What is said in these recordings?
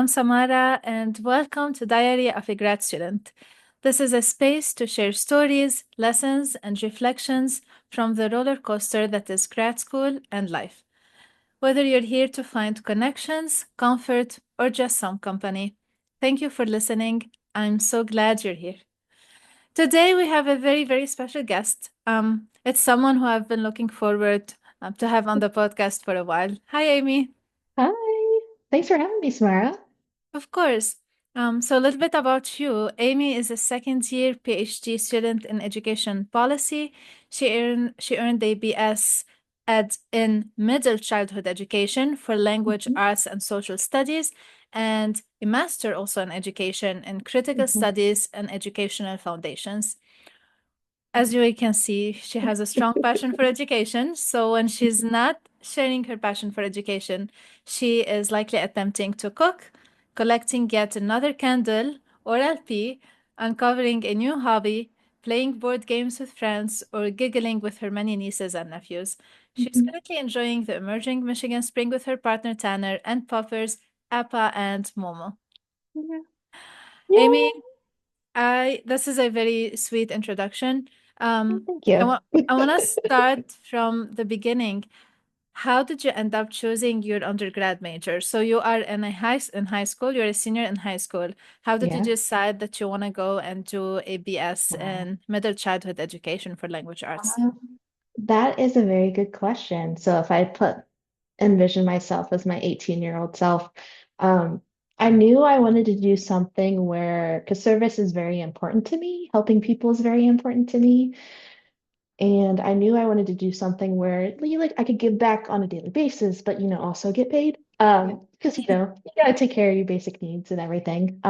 I'm Samara, and welcome to Diary of a Grad Student. This is a space to share stories, lessons, and reflections from the roller coaster that is grad school and life. Whether you're here to find connections, comfort, or just some company, thank you for listening. I'm so glad you're here. Today, we have a very, very special guest. It's someone who I've been looking forward to have on the podcast for a while. Hi, Amy. Hi. Thanks for having me, Samara. Of course. So a little bit about you. Amy is a second year PhD student in education policy. She earned a BS in middle childhood education for language Mhm, arts and social studies, and a master also in education in critical mhm. studies and educational foundations. As you can see, she has a strong passion for education. So when she's not sharing her passion for education, she is likely attempting to cook, collecting yet another candle or LP, uncovering a new hobby, playing board games with friends, or giggling with her many nieces and nephews. She's Mhm. currently enjoying the emerging Michigan spring with her partner Tanner and puppers Appa and Momo. Yeah. Amy, Yeah. this is a very sweet introduction. Oh, Um, thank I you. want I want to start from the beginning. How did you end up choosing your undergrad major? So you are in high school, you're a senior in high school. How did you Yeah. decide that you want to go and do a BS Wow. in middle childhood education for language arts? That is a very good question. So if I envision myself as my 18-year-old self, um, I knew I wanted to do something where, because service is very important to me, helping people is very important to me. And I knew I wanted to do something where like I could give back on a daily basis, but also get paid. Yeah. Because you gotta take care of your basic needs and everything.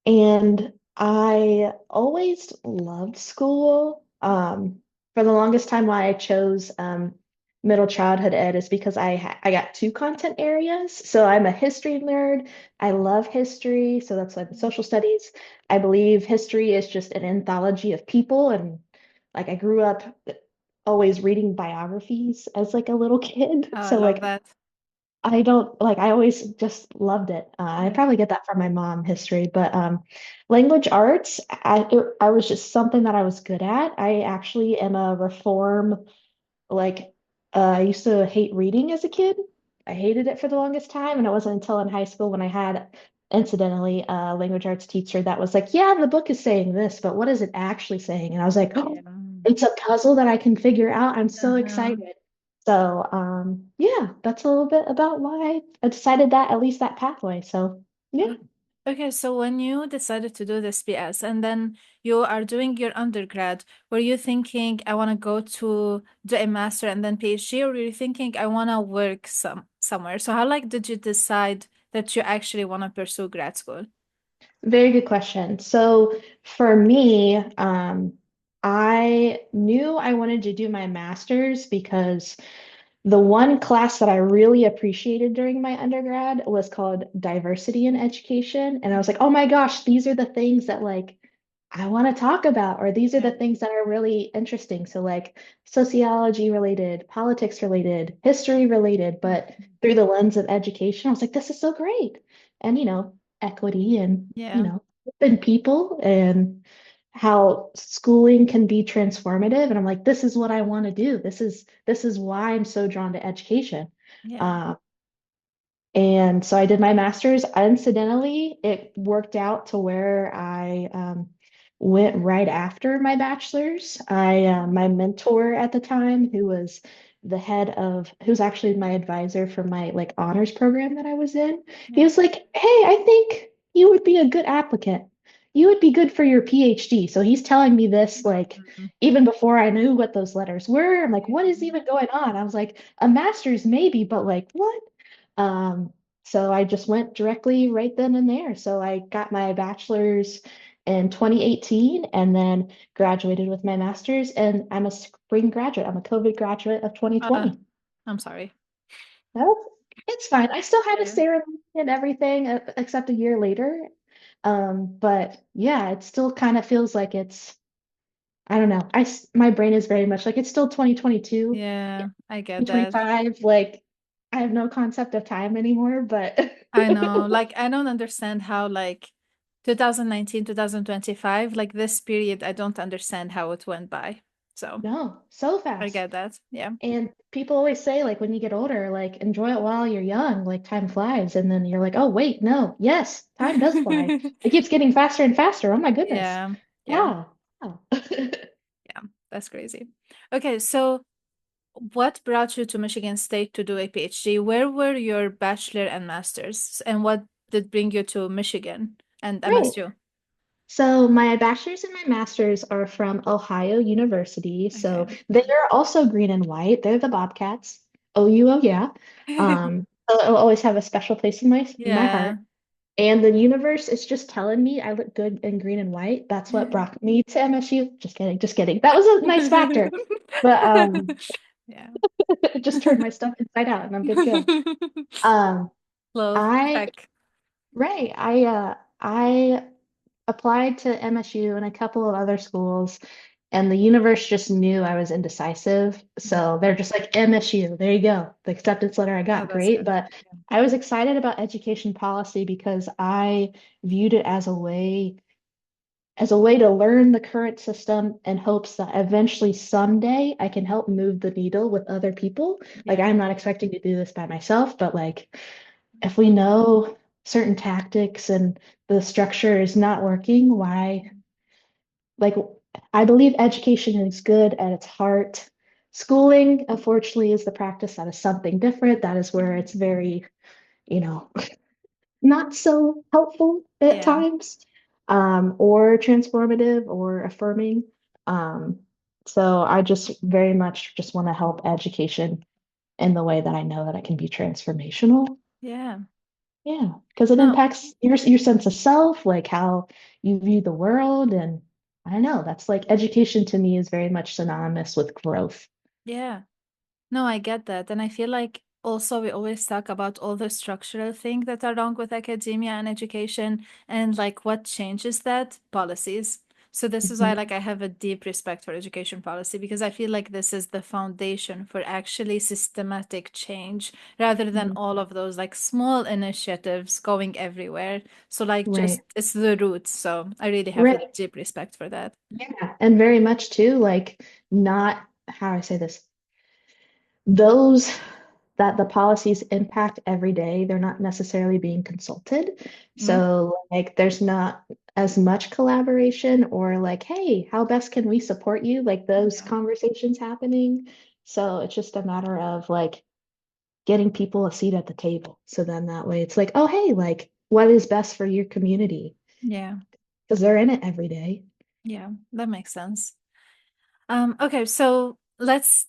And I always loved school. For the longest time, why I chose middle childhood ed is because I got two content areas. So I'm a history nerd. I love history, so that's why the social studies. I believe history is just an anthology of people, and like I grew up always reading biographies as like a little kid. Oh, I So love like that. I don't like, I always just loved it. I Yeah. probably get that from my mom, history, but language arts, I was just something that I was good at. I actually am a reform, like, I used to hate reading as a kid. I hated it for the longest time. And it wasn't until in high school when I had, incidentally, a language arts teacher that was like, yeah, the book is saying this, but what is it actually saying? And I was like, Yeah. oh, it's a puzzle that I can figure out. I'm so Uh-huh. excited. So, yeah, that's a little bit about why I decided that at least that pathway. So, yeah. Okay, so when you decided to do this BS and then you are doing your undergrad, were you thinking I want to go to do a master and then PhD, or were you thinking I want to work somewhere? So how like did you decide that you actually want to pursue grad school? Very good question. So for me, I knew I wanted to do my master's because the one class that I really appreciated during my undergrad was called diversity in education. And I was like, oh my gosh, these are the things that like I want to talk about, or these are Yeah. the things that are really interesting. So like sociology related, politics related, history related, but Mhm. through the lens of education, I was like, this is so great. And equity and Yeah. open people and how schooling can be transformative. And I'm like, this is what I want to do. This is why I'm so drawn to education. Yeah. Uh, and so I did my master's. Incidentally, it worked out to where I went right after my bachelor's. My mentor at the time, who's actually my advisor for my like honors program that I was in, he Yeah. was like, "Hey, I think you would be a good applicant. You would be good for your PhD." So he's telling me this like Mhm. even before I knew what those letters were. I'm like, "What is even going on?" I was like, "A master's maybe, but like what?" Um, so I just went directly right then and there. So I got my bachelor's in 2018 and then graduated with my master's, and I'm a spring graduate. I'm a COVID graduate of Uh, 2020. I'm sorry. No, it's fine. I still had a Yeah. ceremony and everything, except a year later. But yeah, it still kind of feels like I don't know. My brain is very much like it's still 2022, Yeah, I get that. 2025. Like I have no concept of time anymore, but I know. Like, I don't understand how, like, 2019, 2025, like this period, I don't understand how it went by. So no, so I fast. get that. Yeah. And people always say, like, when you get older, like, enjoy it while you're young, like, time flies. And then you're like, oh, wait, no, yes, time does fly. It keeps getting faster and faster. Oh my goodness. Yeah. Yeah. Wow. Wow. Yeah. That's crazy. Okay. So, what brought you to Michigan State to do a PhD? Where were your bachelor and master's? And what did bring you to Michigan and Right. MSU? So my bachelor's and my master's are from Ohio University. Okay. So they are also green and white. They're the Bobcats. OU, oh yeah. So it'll always have a special place in my heart. Yeah. And the universe is just telling me I look good in green and white. That's what brought me to MSU. Just kidding, just kidding. That was a nice factor. But Yeah. it just turned my stuff inside out and I'm good to go. Um Love. I Check. right. I applied to MSU and a couple of other schools, and the universe just knew I was indecisive. Mhm. So they're just like, MSU, there you go. The acceptance letter I Oh, got, that's great. good. But I was excited about education policy because I viewed it as a way to learn the current system in hopes that eventually someday I can help move the needle with other people. Like Yeah. I'm not expecting to do this by myself, but like if we know certain tactics and the structure is not working, why, like, I believe education is good at its heart. Schooling, unfortunately, is the practice that is something different. That is where it's very, you know, not so helpful at Yeah. times, or transformative or affirming. Um, so I just very much just want to help education in the way that I know that it can be transformational. Yeah. Yeah, because it No, impacts your sense of self, like how you view the world, and I don't know, that's like education to me is very much synonymous with growth. yeah. No, I get that. And I feel like also we always talk about all the structural things that are wrong with academia and education and like what changes that policies. So this is why Mhm. like I have a deep respect for education policy because I feel like this is the foundation for actually systematic change rather than Mhm. all of those like small initiatives going everywhere. So like just Right. it's the roots. So I really have a Right. deep respect for that. Yeah. And very much too, like not how I say this, those that the policies impact every day, they're not necessarily being consulted. Mm, So like there's not as much collaboration or like, hey, how best can we support you? Like those yeah. conversations happening. So it's just a matter of like getting people a seat at the table. So then that way it's like, oh, hey, like what is best for your community? Yeah. Because they're in it every day. Yeah. That makes sense. Okay, so let's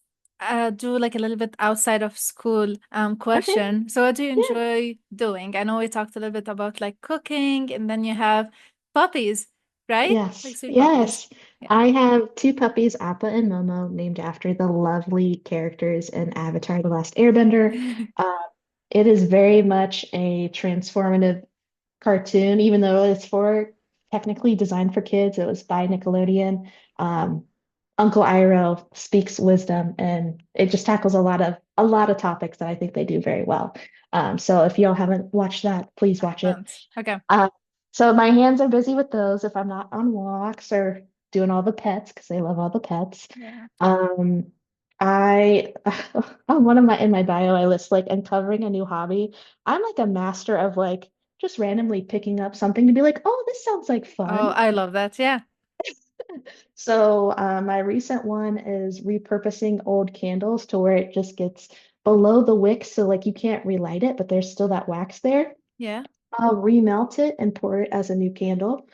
do like a little bit outside of school Okay. question. So what do you Yeah. enjoy doing? I know we talked a little bit about like cooking and then you have puppies, right? Like Yes, sweet puppies. yes. Yeah. I have two puppies, Appa and Momo, named after the lovely characters in Avatar: The Last Airbender. Uh, it is very much a transformative cartoon, even though it's for technically designed for kids. It was by Nickelodeon. Um, Uncle Iroh speaks wisdom, and it just tackles a lot of topics that I think they do very well. So if y'all haven't watched that, please watch it. Haven't. Okay. Uh, so my hands are busy with those if I'm not on walks or doing all the pets because they love all the pets. Yeah. Um, I on one of my in my bio I list like uncovering a new hobby. I'm like a master of like just randomly picking up something to be like, oh, this sounds like Oh, fun. I love that. Yeah. So my recent one is repurposing old candles to where it just gets below the wick, so like you can't relight it, but there's still that wax there. Yeah. I'll remelt it and pour it as a new candle.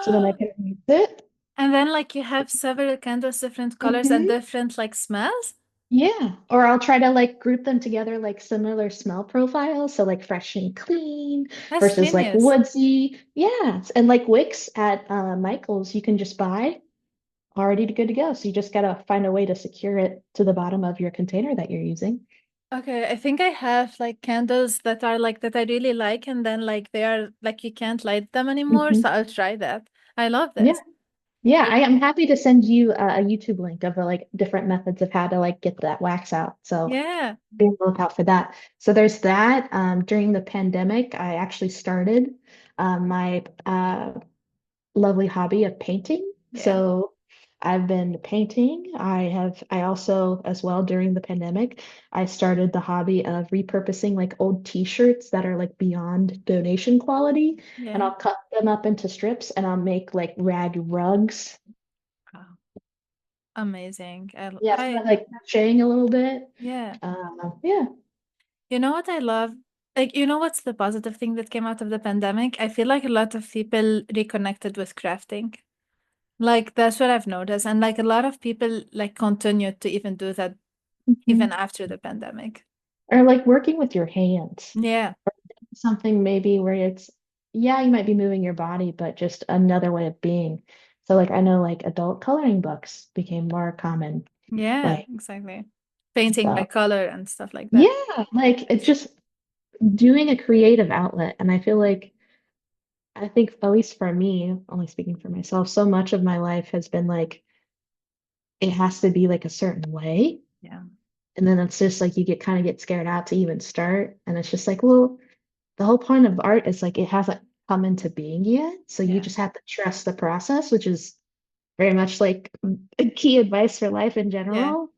So then I can use it. And then like you have several candles, different colors and Hmm. different like smells. Yeah. Or I'll try to like group them together like similar smell profiles. So like fresh and clean That's versus like genius. woodsy. Yeah. And like wicks at Michael's, you can just buy already good to go. So you just gotta find a way to secure it to the bottom of your container that you're using. Okay, I think I have like candles that are like that I really like, and then like they are like you can't light them anymore, Hmm. so I'll try that. I love Yeah. this. Yeah, I am happy to send you a YouTube link of like different methods of how to like get that wax out. So Yeah, be on the lookout for that. So there's that. During the pandemic, I actually started my lovely hobby of painting. yeah, So I've been painting. I also, as well, during the pandemic, I started the hobby of repurposing like old t-shirts that are like beyond donation quality, and yeah. I'll cut them up into strips and I'll make like rag rugs. Wow. Amazing. Yeah, so I like crocheting a little bit. Yeah. Yeah. You know what I love? Like, you know what's the positive thing that came out of the pandemic? I feel like a lot of people reconnected with crafting. Like, that's what I've noticed. And like a lot of people like continued to even do that even Mhm. after the pandemic. Or like working with your hands. Yeah. Something maybe where it's, yeah, you might be moving your body, but just another way of being. So like I know like adult coloring books became more common. Yeah, Like exactly. Painting by so color and stuff like that. yeah, like it's just doing a creative outlet. And I feel like I think at least for me, only speaking for myself, so much of my life has been like it has to be like a certain way. Yeah. And then it's just like you get scared out to even start. And it's just like, well, the whole point of art is like it hasn't come into being yet. So you Yeah. just have to trust the process, which is very much like key advice for life in Yeah. general.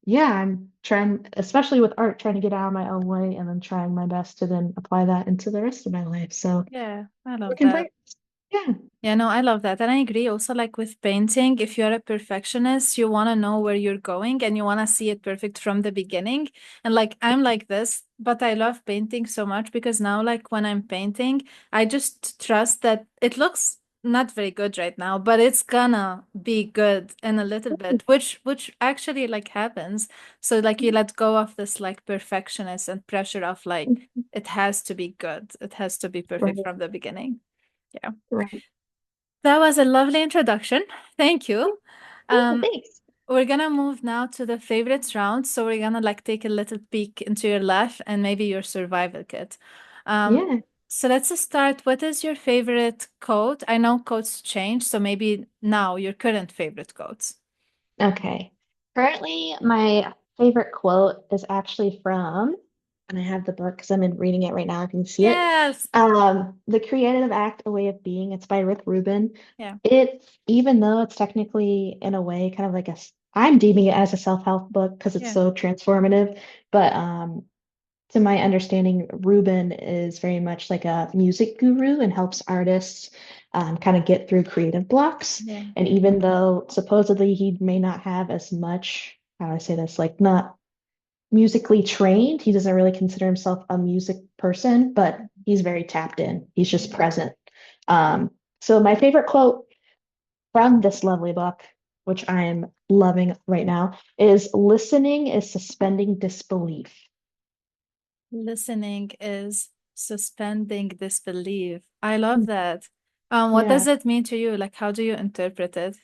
Yeah, I'm trying, especially with art, trying to get out of my own way and then trying my best to then apply that into the rest of my life. So Yeah. I love work in that. progress. Yeah. Yeah, no, I love that. And I agree also like with painting, if you're a perfectionist, you want to know where you're going and you want to see it perfect from the beginning. And like I'm like this, but I love painting so much because now like when I'm painting, I just trust that it looks not very good right now, but it's gonna be good in a little bit, which actually like happens. So like you let go of this like perfectionist and pressure of like it has to be good. It has to be perfect Right, from the beginning. Yeah. right. That was a lovely introduction. Thank you. Yeah, Um, thanks. we're gonna move now to the favorites round. So we're gonna like take a little peek into your life and maybe your survival kit. Um, Yeah. so let's just start. What is your favorite quote? I know quotes change, so maybe now your current favorite quotes. Okay. Currently, my favorite quote is actually from, and I have the book because I'm in reading it right now. If you can see it. Yes. The Creative Act, A Way of Being. It's by Rick Rubin. Yeah. It, even though it's technically in a way kind of like I'm deeming it as a self-help book because it's Yeah. so transformative, but to my understanding, Rubin is very much like a music guru and helps artists kind of get through creative blocks. Yeah. And even though supposedly he may not have as much, how do I say this, like not musically trained, he doesn't really consider himself a music person, but he's very tapped in. He's just present. Um, so my favorite quote from this lovely book, which I am loving right now, is listening is suspending disbelief. Listening is suspending disbelief. I love that. What does Yeah. it mean to you? Like, how do you interpret it?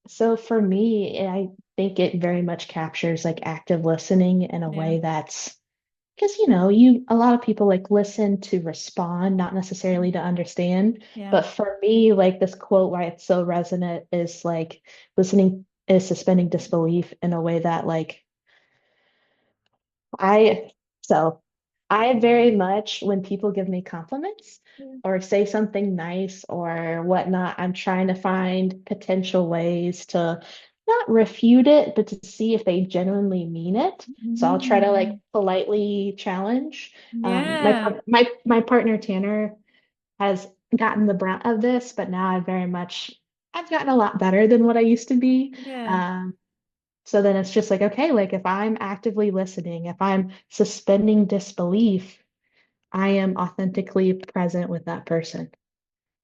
So for me, I think it very much captures like active listening in a Yeah. way that's because you a lot of people like listen to respond, not necessarily to understand. Yeah. But for me, like this quote why it's so resonant is like listening is suspending disbelief in a way that like I so I very much when people give me compliments Yeah. or say something nice or whatnot, I'm trying to find potential ways to not refute it, but to see if they genuinely mean it. So I'll try to like Mm. politely challenge. Yeah. My partner Tanner has gotten the brunt of this, but now I've gotten a lot better than what I used to be. Yeah. Um, so then it's just like, okay, like if I'm actively listening, if I'm suspending disbelief, I am authentically present with that person.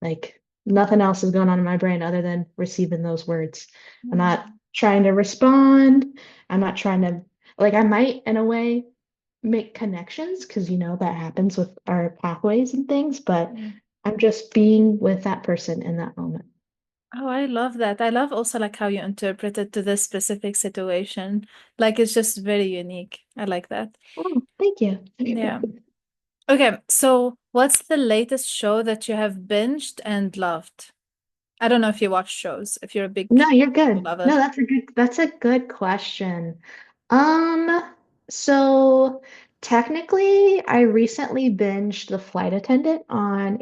Like nothing else is going on in my brain other than receiving those words. I'm not Mm. trying to respond. I'm not trying to, like, I might in a way make connections because, that happens with our pathways and things, but Yeah. I'm just being with that person in that moment. Oh, I love that. I love also like how you interpret it to this specific situation. Like it's just very unique. I like that. Oh, thank you. Yeah. Okay, so what's the latest show that you have binged and loved? I don't know if you watch shows, if you're a big No, you're show good. lover. No, that's a good question. So technically I recently binged The Flight Attendant on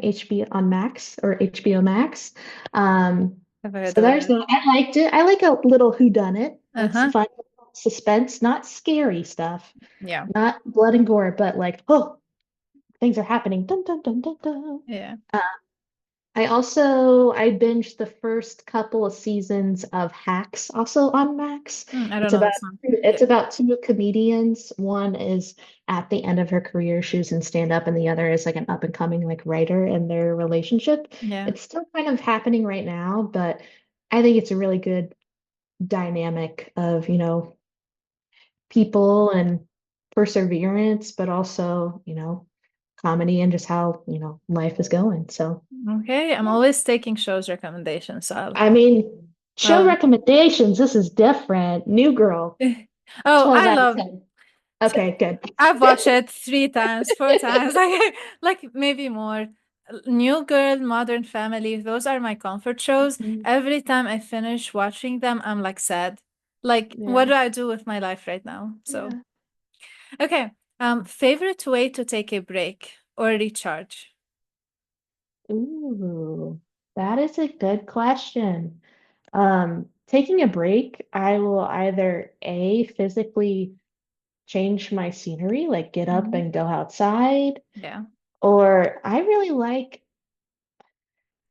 on Max or HBO Max. Um, I've heard so about there's that. that. I liked it. I like a little whodunit. It's Uh-huh. fun suspense, not scary stuff, Yeah. not blood and gore, but like, oh, things are happening. Dun dun dun dun dun. Yeah. I binged the first couple of seasons of Hacks, also on Max. I don't It's know about this one. Yeah. it's about two comedians. One is at the end of her career, she was in stand-up, and the other is like an up-and-coming like writer in their relationship. Yeah. It's still kind of happening right now, but I think it's a really good dynamic of, people and perseverance, but also, comedy and just how, life is going. So Okay. I'm yeah. always taking shows recommendations, so I mean, show I'll recommendations, this is different. New Girl, Oh, 12 I out of love 10. Okay, good. I've watched it 3 times, 4 times, like maybe more. New Girl, Modern Family, those are my comfort shows. Mhm. Every time I finish watching them, I'm like sad. Like, what Yeah, do I do with my life right now? So, yeah. okay. Favorite way to take a break or recharge? Ooh, that is a good question. Taking a break, I will either A, physically change my scenery, like get up Hmm. and go outside, Yeah. or I really like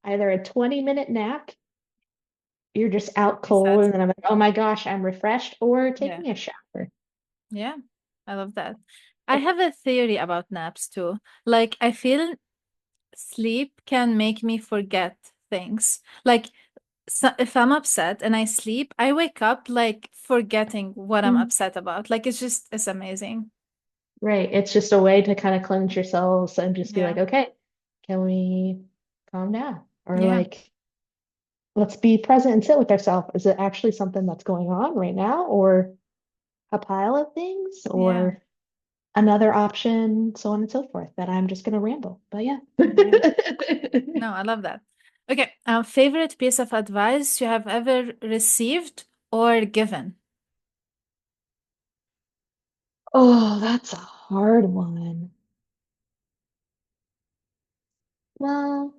either a 20-minute nap, you're just out You said. cold, and then I'm like, oh my gosh, I'm refreshed, or Yeah. taking a shower. Yeah. I love that. I have a theory about naps too. Like, I feel sleep can make me forget things. Like, so if I'm upset and I sleep, I wake up like forgetting what I'm Mm. upset about. Like it's amazing. Right. It's just a way to kind of cleanse yourselves and just be Yeah. like, okay, can we calm down? Or Yeah. like, let's be present and sit with ourselves. Is it actually something that's going on right now, or a pile of things, Yeah. or another option, so on and so forth, that I'm just going to ramble. But yeah. Yeah. No, I love that. Okay. Favorite piece of advice you have ever received or given? Oh, that's a hard one. Well,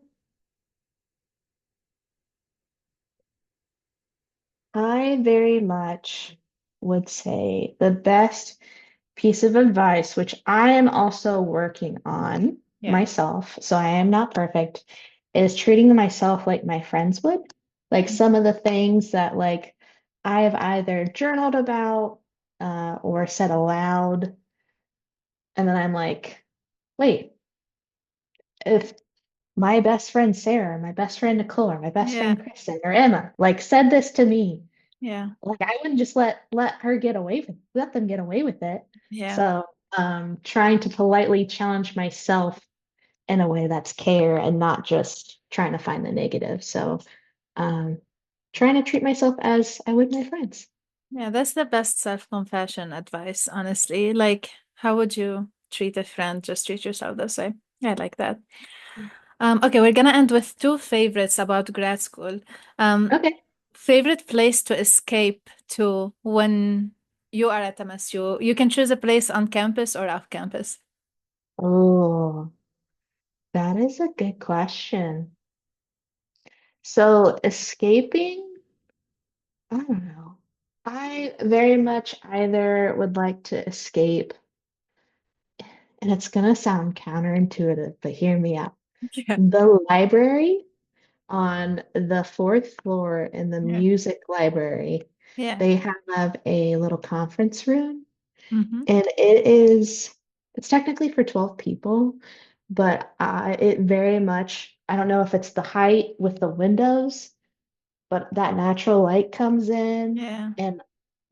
I very much would say the best piece of advice, which I am also working on Yeah. myself, so I am not perfect, is treating myself like my friends would. Like some of the things that like I've either journaled about or said aloud, and then I'm like, wait, if my best friend Sarah, my best friend Nicole, or my best Yeah. friend Kristen or Emma like said this to me, Yeah. like I wouldn't just let her get away with let them get away with it. Yeah. So trying to politely challenge myself in a way that's care and not just trying to find the negative. So um trying to treat myself as I would my friends. Yeah. That's the best self-compassion advice, honestly. Like, how would you treat a friend? Just treat yourself this way. Yeah, I like that. Okay, we're gonna end with two favorites about grad school. Um, Okay. Favorite place to escape to when you are at MSU. You can choose a place on campus or off campus. Oh, that is a good question. So escaping, I don't know. I very much either would like to escape, and it's gonna sound counterintuitive, but hear me out. Yeah. The library on the fourth floor in the Yeah. music library, Yeah. they have a little conference room, Mm-hmm. and it's technically for 12 people, but it very much, I don't know if it's the height with the windows, but that natural light comes in, Yeah. and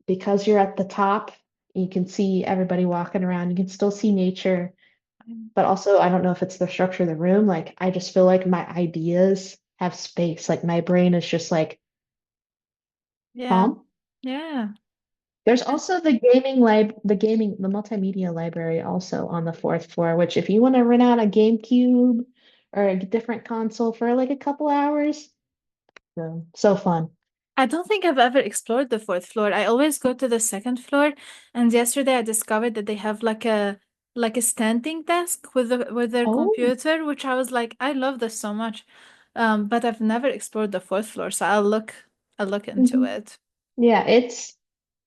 because you're at the top, you can see everybody walking around. You can still see nature, but also I don't know if it's the structure of the room. Like I just feel like my ideas have space. Like my brain is just like Yeah. calm. Yeah. There's also the multimedia library also on the fourth floor, which if you want to rent out a GameCube or a different console for like a couple hours, So, so fun. I don't think I've ever explored the fourth floor. I always go to the second floor, and yesterday I discovered that they have like a standing desk with their Oh, computer, which I was like, I love this so much. But I've never explored the fourth floor, so I'll look into hmm. it. Yeah,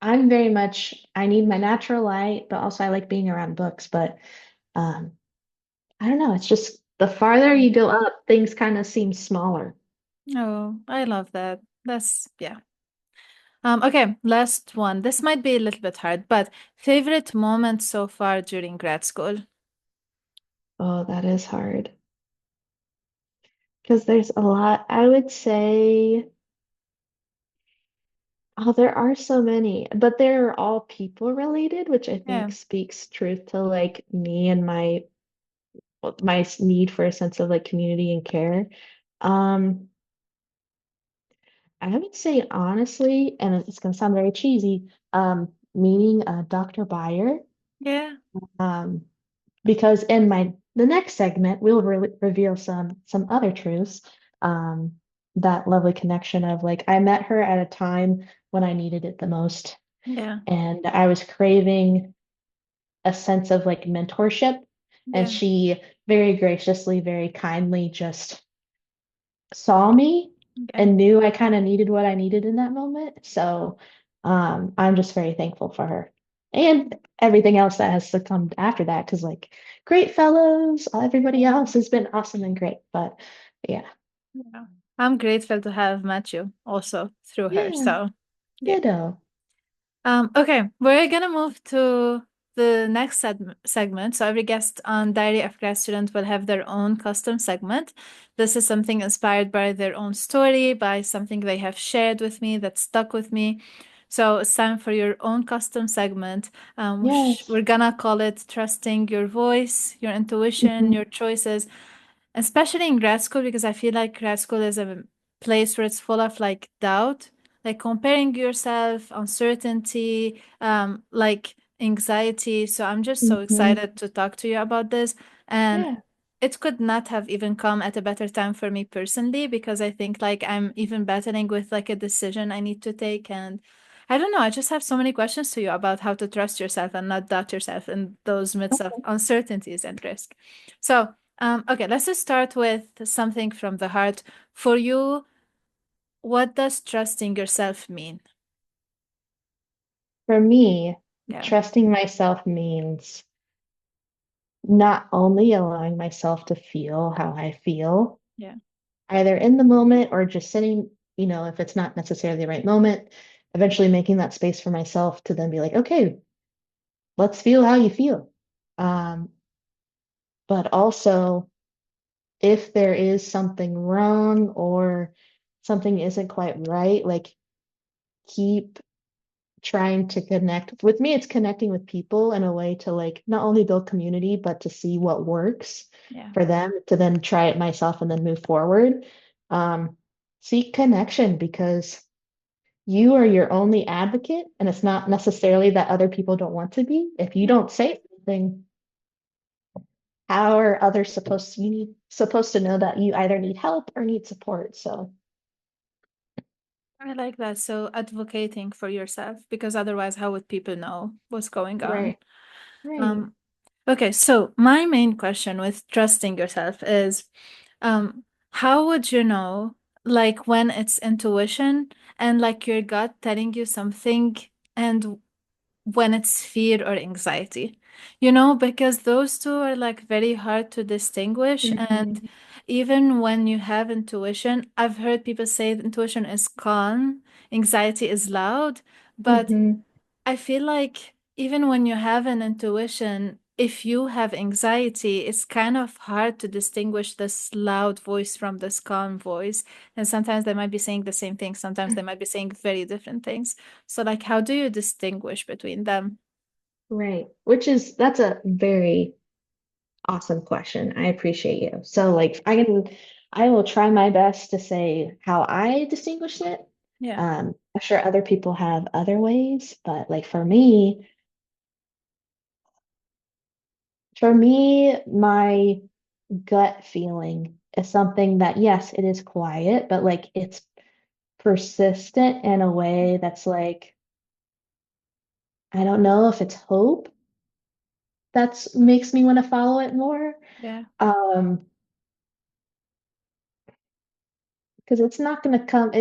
I'm very much, I need my natural light, but also I like being around books. But um, I don't know, it's just the farther you go up, things kind of seem smaller. Oh, I love that. That's yeah. Okay, last one. This might be a little bit hard, but favorite moment so far during grad school? Oh, that is hard. Because there's a lot, I would say, oh, there are so many, but they're all people related, which I think Yeah, speaks truth to like me and my need for a sense of like community and care. Um, I would say honestly, and it's gonna sound very cheesy, meeting Dr. Byer, yeah, um, because in my the next segment we'll reveal some other truths. Um, that lovely connection of like I met her at a time when I needed it the most, yeah, and I was craving a sense of like mentorship, and yeah, she very graciously, very kindly just saw me yeah, and knew I kind of needed what I needed in that moment. So I'm just very thankful for her and everything else that has succumbed after that. Because like great fellows, everybody else has been awesome and great. But yeah, yeah. I'm grateful to have met you also through her. yeah, So, yeah. ditto. Okay, we're gonna move to the next segment. So every guest on Diary of Grad Student will have their own custom segment. This is something inspired by their own story, by something they have shared with me that stuck with me. So it's time for your own custom segment. Which Yes. we're gonna call it Trusting Your Voice, Your Intuition, Hmm. Your Choices, especially in grad school, because I feel like grad school is a place where it's full of like doubt, like comparing yourself, uncertainty, like anxiety. So I'm just so Hmm. excited to talk to you about this. And Yeah. it could not have even come at a better time for me personally, because I think like I'm even battling with like a decision I need to take. And I don't know, I just have so many questions to you about how to trust yourself and not doubt yourself in those midst of uncertainties and risk. So, okay, let's just start with something from the heart. For you, what does trusting yourself mean? For me, Yeah, trusting myself means not only allowing myself to feel how I feel, yeah, either in the moment or just sitting, if it's not necessarily the right moment, eventually making that space for myself to then be like, okay, let's feel how you feel. Um, but also, if there is something wrong or something isn't quite right, like keep trying to connect. With me, it's connecting with people in a way to like not only build community, but to see what works yeah. for them to then try it myself and then move forward. Um, Seek connection because you are your only advocate, and it's not necessarily that other people don't want to be. If you Yeah. don't say something, how are others supposed to know that you either need help or need support? So, I like that. So advocating for yourself, because otherwise, how would people know what's going on? right, right. Um, okay, so my main question with trusting yourself is, um, how would you know, like when it's intuition and like your gut telling you something, and when it's fear or anxiety, because those two are like very hard to distinguish. And Hmm. even when you have intuition, I've heard people say that intuition is calm, anxiety is loud, but Hmm. I feel like even when you have an intuition, if you have anxiety, it's kind of hard to distinguish this loud voice from this calm voice. And sometimes they might be saying the same thing, sometimes they might be saying very different things. So, like, how do you distinguish between them? Right. That's a very awesome question. I appreciate you. So, like, I will try my best to say how I distinguish it. Yeah, I'm sure other people have other ways, but like for me, my gut feeling is something that, yes, it is quiet, but like persistent in a way that's like, I don't know if it's hope that's makes me want to follow it more. Yeah. Um, because it's not going to come,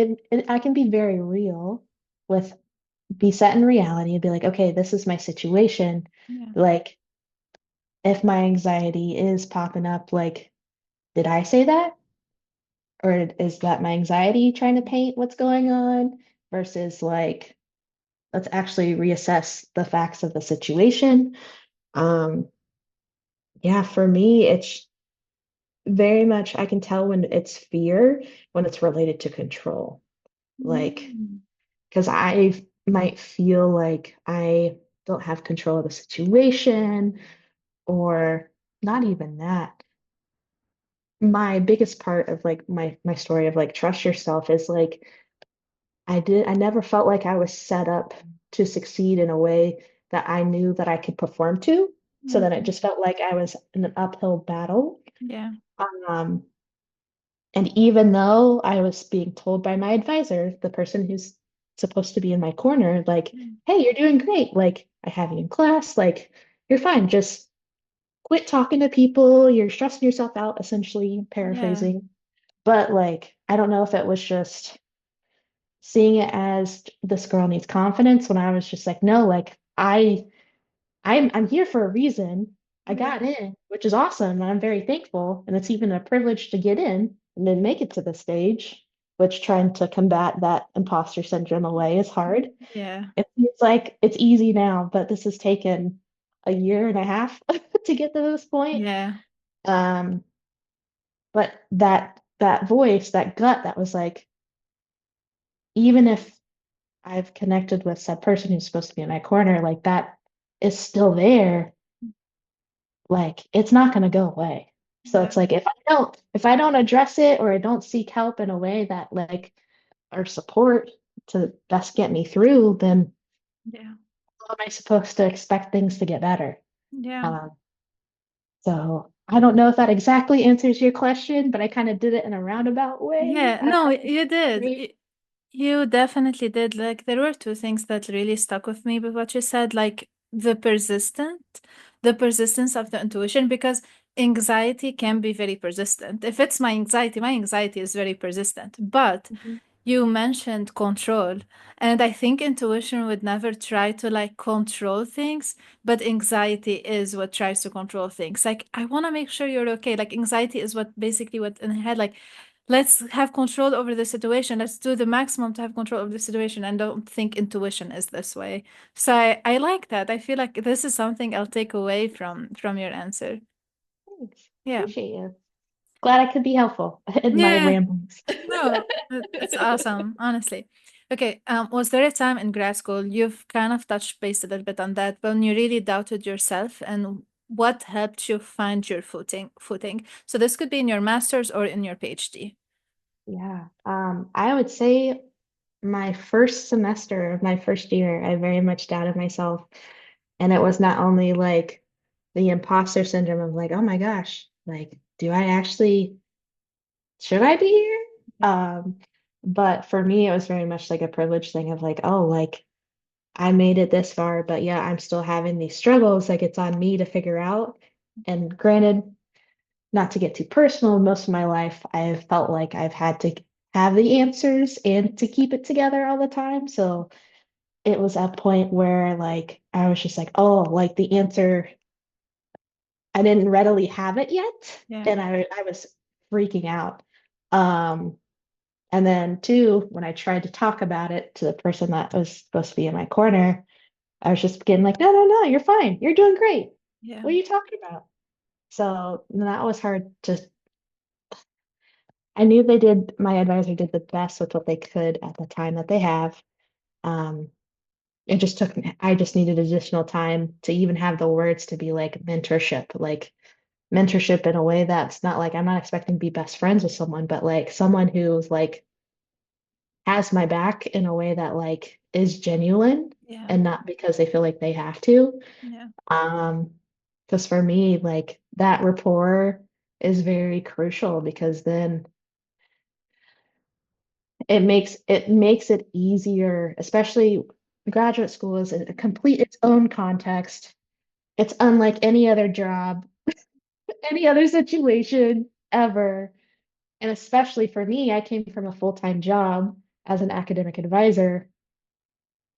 I can be very real with, be set in reality and be like, okay, this is my situation. Yeah. Like, if my anxiety is popping up, like, did I say that? Or is that my anxiety trying to paint what's going on? Versus like, let's actually reassess the facts of the situation. Um, yeah, for me, it's very much, I can tell when it's fear, when it's related to control. Like, Mm. because I might feel like I don't have control of the situation, or not even that. My biggest part of like my story of like trust yourself is like I never felt like I was set up to succeed in a way that I knew that I could perform to. So then it Mhm. just felt like I was in an uphill battle. Yeah. Um, and even though I was being told by my advisor, the person who's supposed to be in my corner, like, Mm. hey, you're doing great. Like, I have you in class. Like, you're fine. Just quit talking to people. You're stressing yourself out, essentially Yeah. paraphrasing. But like, I don't know if it was just seeing it as this girl needs confidence when I was just like, no, like I'm here for a reason. I Yeah. got in, which is awesome, and I'm very thankful. And it's even a privilege to get in and then make it to the stage, which trying to combat that imposter syndrome away is hard. Yeah. It seems like it's easy now, but this has taken a year and a half to get to this point. Yeah. Um, but that voice, that gut that was like, even if I've connected with said person who's supposed to be in my corner, like that is still there. Like it's not going to go away. So Yeah. it's like if I don't address it or I don't seek help in a way that like or support to best get me through, then Yeah. how am I supposed to expect things to get better? Yeah. Um, so I don't know if that exactly answers your question, but I kind of did it in a roundabout way. Yeah. I don't No, know if you did. you You definitely did. Like, there were two things that really stuck with me with what you said, like the persistence of the intuition, because anxiety can be very persistent. If it's my anxiety is very persistent. But agree. you mentioned control, and I think intuition would never try to like control things, but anxiety is what tries to control things. Like, I want to make sure you're okay. Like, anxiety is what basically what in the head, like, let's have control over the situation. Let's do the maximum to have control over the situation, and don't think intuition is this way. So I like that. I feel like this is something I'll take away from your answer. Thanks. Yeah. Appreciate you. Glad I could be helpful in my Yeah. ramblings. No, it's awesome, honestly. Okay, was there a time in grad school you've kind of touched base a little bit on that, when you really doubted yourself, and what helped you find your footing? So this could be in your master's or in your PhD. Yeah. I would say my first semester of my first year, I very much doubted myself. And it was not only like the imposter syndrome of like, oh my gosh, like, do I actually, should I be here? Um, but for me, it was very much like a privilege thing of like, oh, like I made it this far, but yeah, I'm still having these struggles. Like it's on me to figure out. And granted, not to get too personal, most of my life, I've felt like I've had to have the answers and to keep it together all the time. So it was a point where like I was just like, oh, like the answer, I didn't readily have it yet. Yeah, And I was freaking out. Um, and then two, when I tried to talk about it to the person that was supposed to be in my corner, I was just getting like, no, no, no, you're fine. You're doing great. yeah, What are you talking about? So that was hard to, I knew my advisor did the best with what they could at the time that they have. Um, it just took, I just needed additional time to even have the words to be like mentorship in a way that's not like, I'm not expecting to be best friends with someone, but like someone who's like has my back in a way that like is genuine yeah, and not because they feel like they have to. yeah, Um, because for me, like that rapport is very crucial because then it makes it easier, especially graduate school is a complete its own context. It's unlike any other job, any other situation ever. And especially for me, I came from a full-time job as an academic advisor.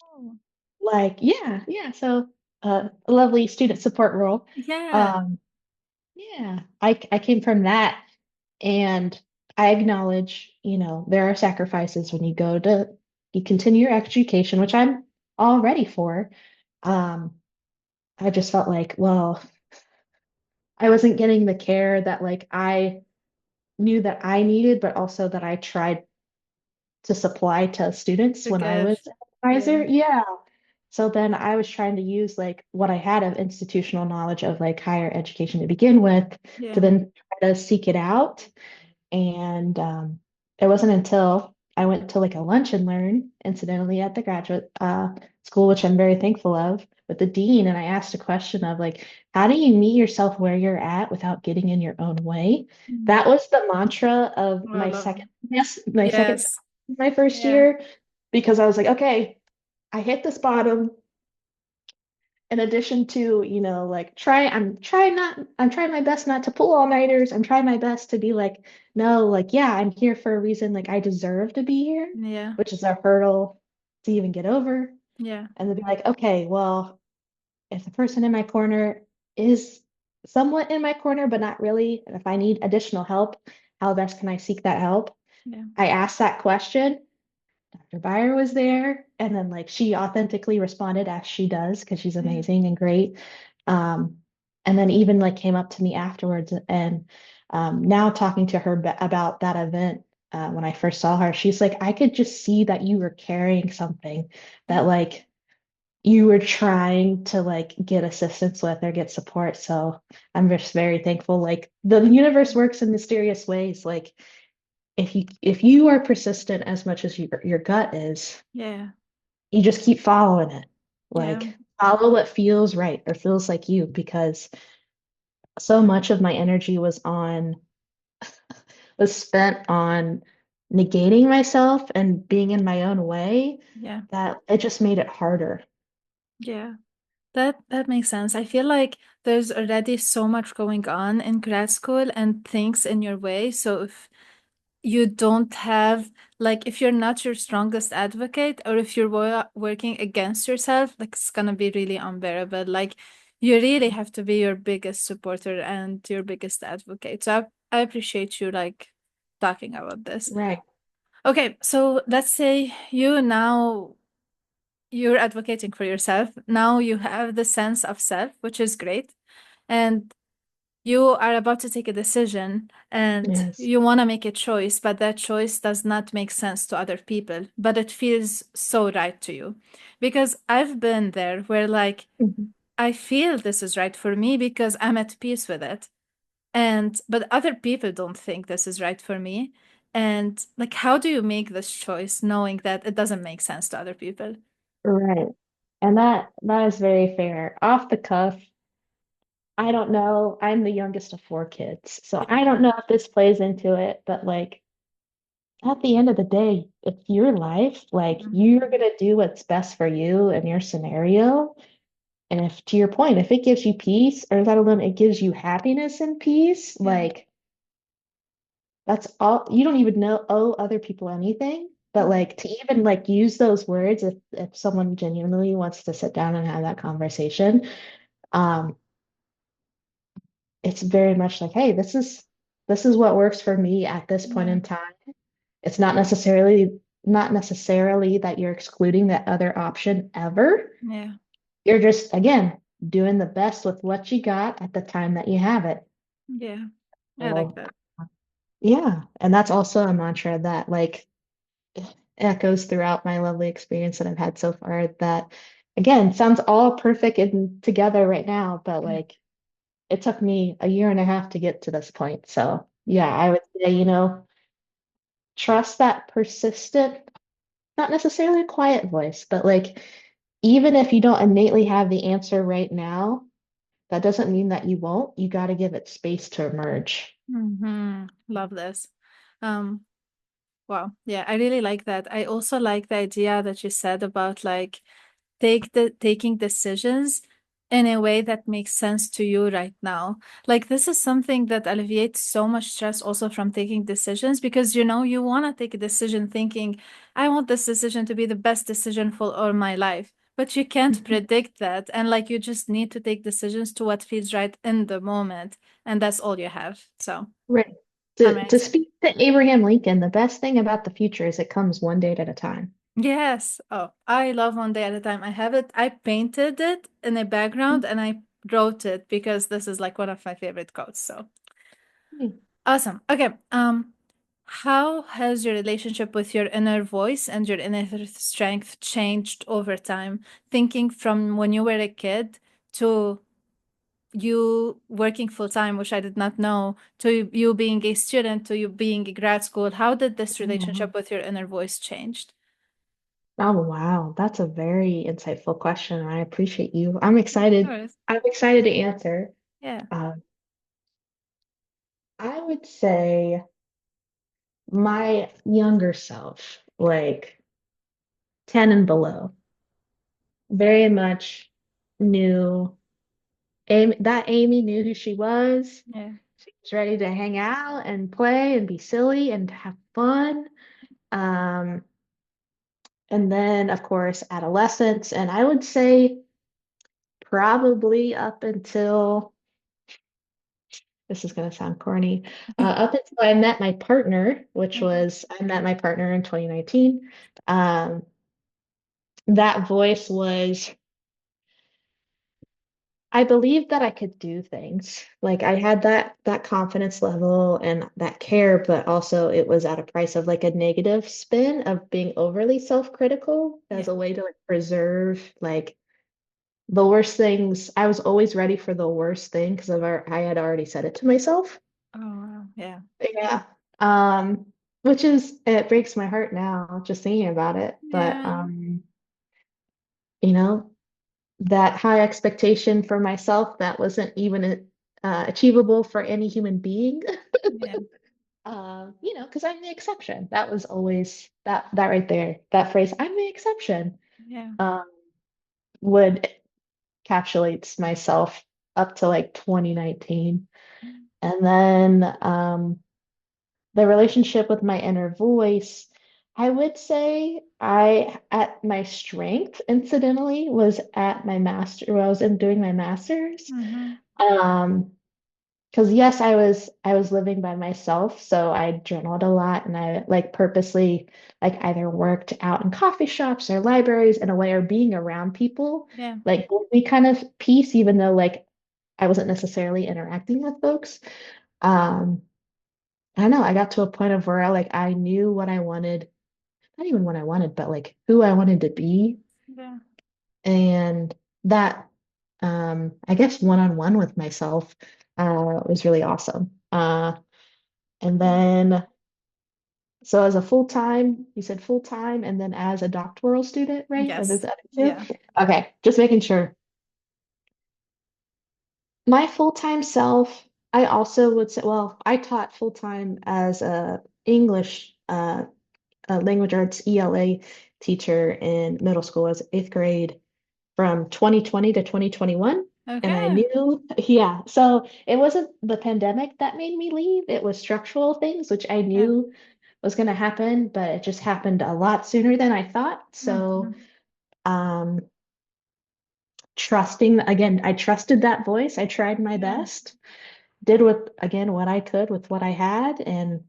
Oh, Like, yeah, yeah. So a lovely student support role. yeah, Um, yeah, I came from that, and I acknowledge, there are sacrifices when you continue your education, which I'm all ready for. Um, I just felt like, well, I wasn't getting the care that like I knew that I needed, but also that I tried to supply to students to when I give. was an advisor. Yeah, Yeah. So then I was trying to use like what I had of institutional knowledge of like higher education to begin with to yeah, then try to seek it out. And it wasn't until I went to like a lunch and learn, incidentally, at the graduate school, which I'm very thankful of, with the dean. And I asked a question of like, how do you meet yourself where you're at without getting in your own way? mm. That was the mantra of Oh, I love it. my second, Yes, my first yeah, year, because I was like, okay, I hit this bottom in addition to, like I'm trying my best not to pull all-nighters. I'm trying my best to be like, no, like, yeah, I'm here for a reason. Like I deserve to be here, yeah, which is a hurdle to even get over. yeah, And then be like, okay, well, if the person in my corner is somewhat in my corner, but not really, and if I need additional help, how best can I seek that help? yeah, I asked that question. Dr. Byer was there, and then like she authentically responded as she does because she's yeah, amazing and great. Um, and then even like came up to me afterwards, and now talking to her about that event when I first saw her, she's like, I could just see that you were carrying something that yeah, like you were trying to like get assistance with or get support. So I'm just very thankful. Like the universe works in mysterious ways. Like if you are persistent as much as your gut is, yeah, you just keep following it. yeah, Like follow what feels right or feels like you, because so much of my energy was spent on negating myself and being in my own way yeah, that it just made it harder. yeah. That makes sense. I feel like there's already so much going on in grad school and things in your way. So if you don't have, like, if you're not your strongest advocate, or if you're working against yourself, like, it's gonna be really unbearable. Like, you really have to be your biggest supporter and your biggest advocate. So I appreciate you, like, talking about this. Right. Okay, so let's say you're advocating for yourself. Now you have the sense of self, which is great. And you are about to take a decision and Yes. you want to make a choice, but that choice does not make sense to other people, but it feels so right to you. Because I've been there where, like, Mhm. I feel this is right for me because I'm at peace with it. And, but other people don't think this is right for me. And, like, how do you make this choice knowing that it doesn't make sense to other people? Right. And that is very fair. Off the cuff, I don't know. I'm the youngest of four kids, so I don't know if this plays into it, but like at the end of the day, it's your life. Like Mhm. you're gonna do what's best for you and your scenario. And if, to your point, if it gives you peace, or let alone it gives you happiness and peace, Yeah. like that's all. You don't even know owe other people anything. But Yeah. like to even like use those words if someone genuinely wants to sit down and have that conversation, um, it's very much like, hey, this is what works for me at this point Yeah. in time. It's not necessarily that you're excluding that other option ever. Yeah. You're just, again, doing the best with what you got at the time that you have it. Yeah. I like So, that. yeah. And that's also a mantra that like echoes throughout my lovely experience that I've had so far that again sounds all perfect and together right now, but Yeah. like it took me a year and a half to get to this point. So yeah, Yeah. I would say, trust that persistent, not necessarily a quiet voice, but like even if you don't innately have the answer right now, that doesn't mean that you won't. You got to give it space to emerge. Hmm. Love this. Um, Wow. Yeah, I really like that. I also like the idea that you said about like taking decisions in a way that makes sense to you right now. Like this is something that alleviates so much stress also from taking decisions because you want to take a decision thinking, I want this decision to be the best decision for all my life. But you can't Mhm. predict that. And like you just need to take decisions to what feels right in the moment. And that's all you have. So Right. To amazing. speak to Abraham Lincoln, the best thing about the future is it comes one day at a time. Yes. Oh, I love one day at a time. I have it. I painted it in a background and I wrote it because this is like one of my favorite quotes. So Mhm. awesome. Okay. How has your relationship with your inner voice and your inner strength changed over time? Thinking from when you were a kid to you working full time, which I did not know, to you being a student, to you being a grad school. How did this Mhm. relationship with your inner voice changed? Oh, wow. That's a very insightful question. I appreciate you. I'm Of excited. course. I'm excited to answer. Yeah. Um, I would say my younger self, like 10 and below, very much knew that Amy knew who she was. Yeah. She was ready to hang out and play and be silly and have fun. Um, and then, of course, adolescence. And I would say probably up until this is going to sound corny, up until I met my partner, which Mhm. was I met my partner in 2019. Um, that voice was I believed that I could do things. Like I had that confidence level and that care, but also it was at a price of like a negative spin of being overly self-critical as Yeah. a way to like preserve like the worst things. I was always ready for the worst thing because I had already said it to myself. Oh, wow. Yeah. Yeah. Which is it breaks my heart now just thinking about it. But Yeah. you know, that high expectation for myself that wasn't even achievable for any human being. Yeah. Because I'm the exception. That was always that right there, that phrase, I'm the exception, Yeah. um, would encapsulates myself up to like 2019. And then the relationship with my inner voice, I would say I at my strength, incidentally, was at my master when I was in doing my master's. Mm-hmm. Um, because yes, I was living by myself, so I journaled a lot and I like purposely like either worked out in coffee shops or libraries in a way or being around people Yeah. like gave me kind of peace, even though like I wasn't necessarily interacting with folks. Um, I don't know, I got to a point of where I knew what I wanted, not even what I wanted, but like who I wanted to be. Yeah. And that I guess one-on-one with myself was really awesome. And Yeah. then, so as a full-time, you said full-time, and then as a doctoral student, right? Are those Yes. the other two? Yeah. Okay, just making sure. My full-time self, I also would say, well, I taught full-time as a English language arts ELA teacher in middle school as eighth grade from 2020 to 2021. And I Okay. knew, yeah, so it wasn't the pandemic that made me leave. It was structural things, which I Yeah. knew was going to happen, but it just happened a lot sooner than I thought. So, Mm-hmm. um, trusting, again, I trusted that voice. I tried my Yeah. best, did what I could with what I had. And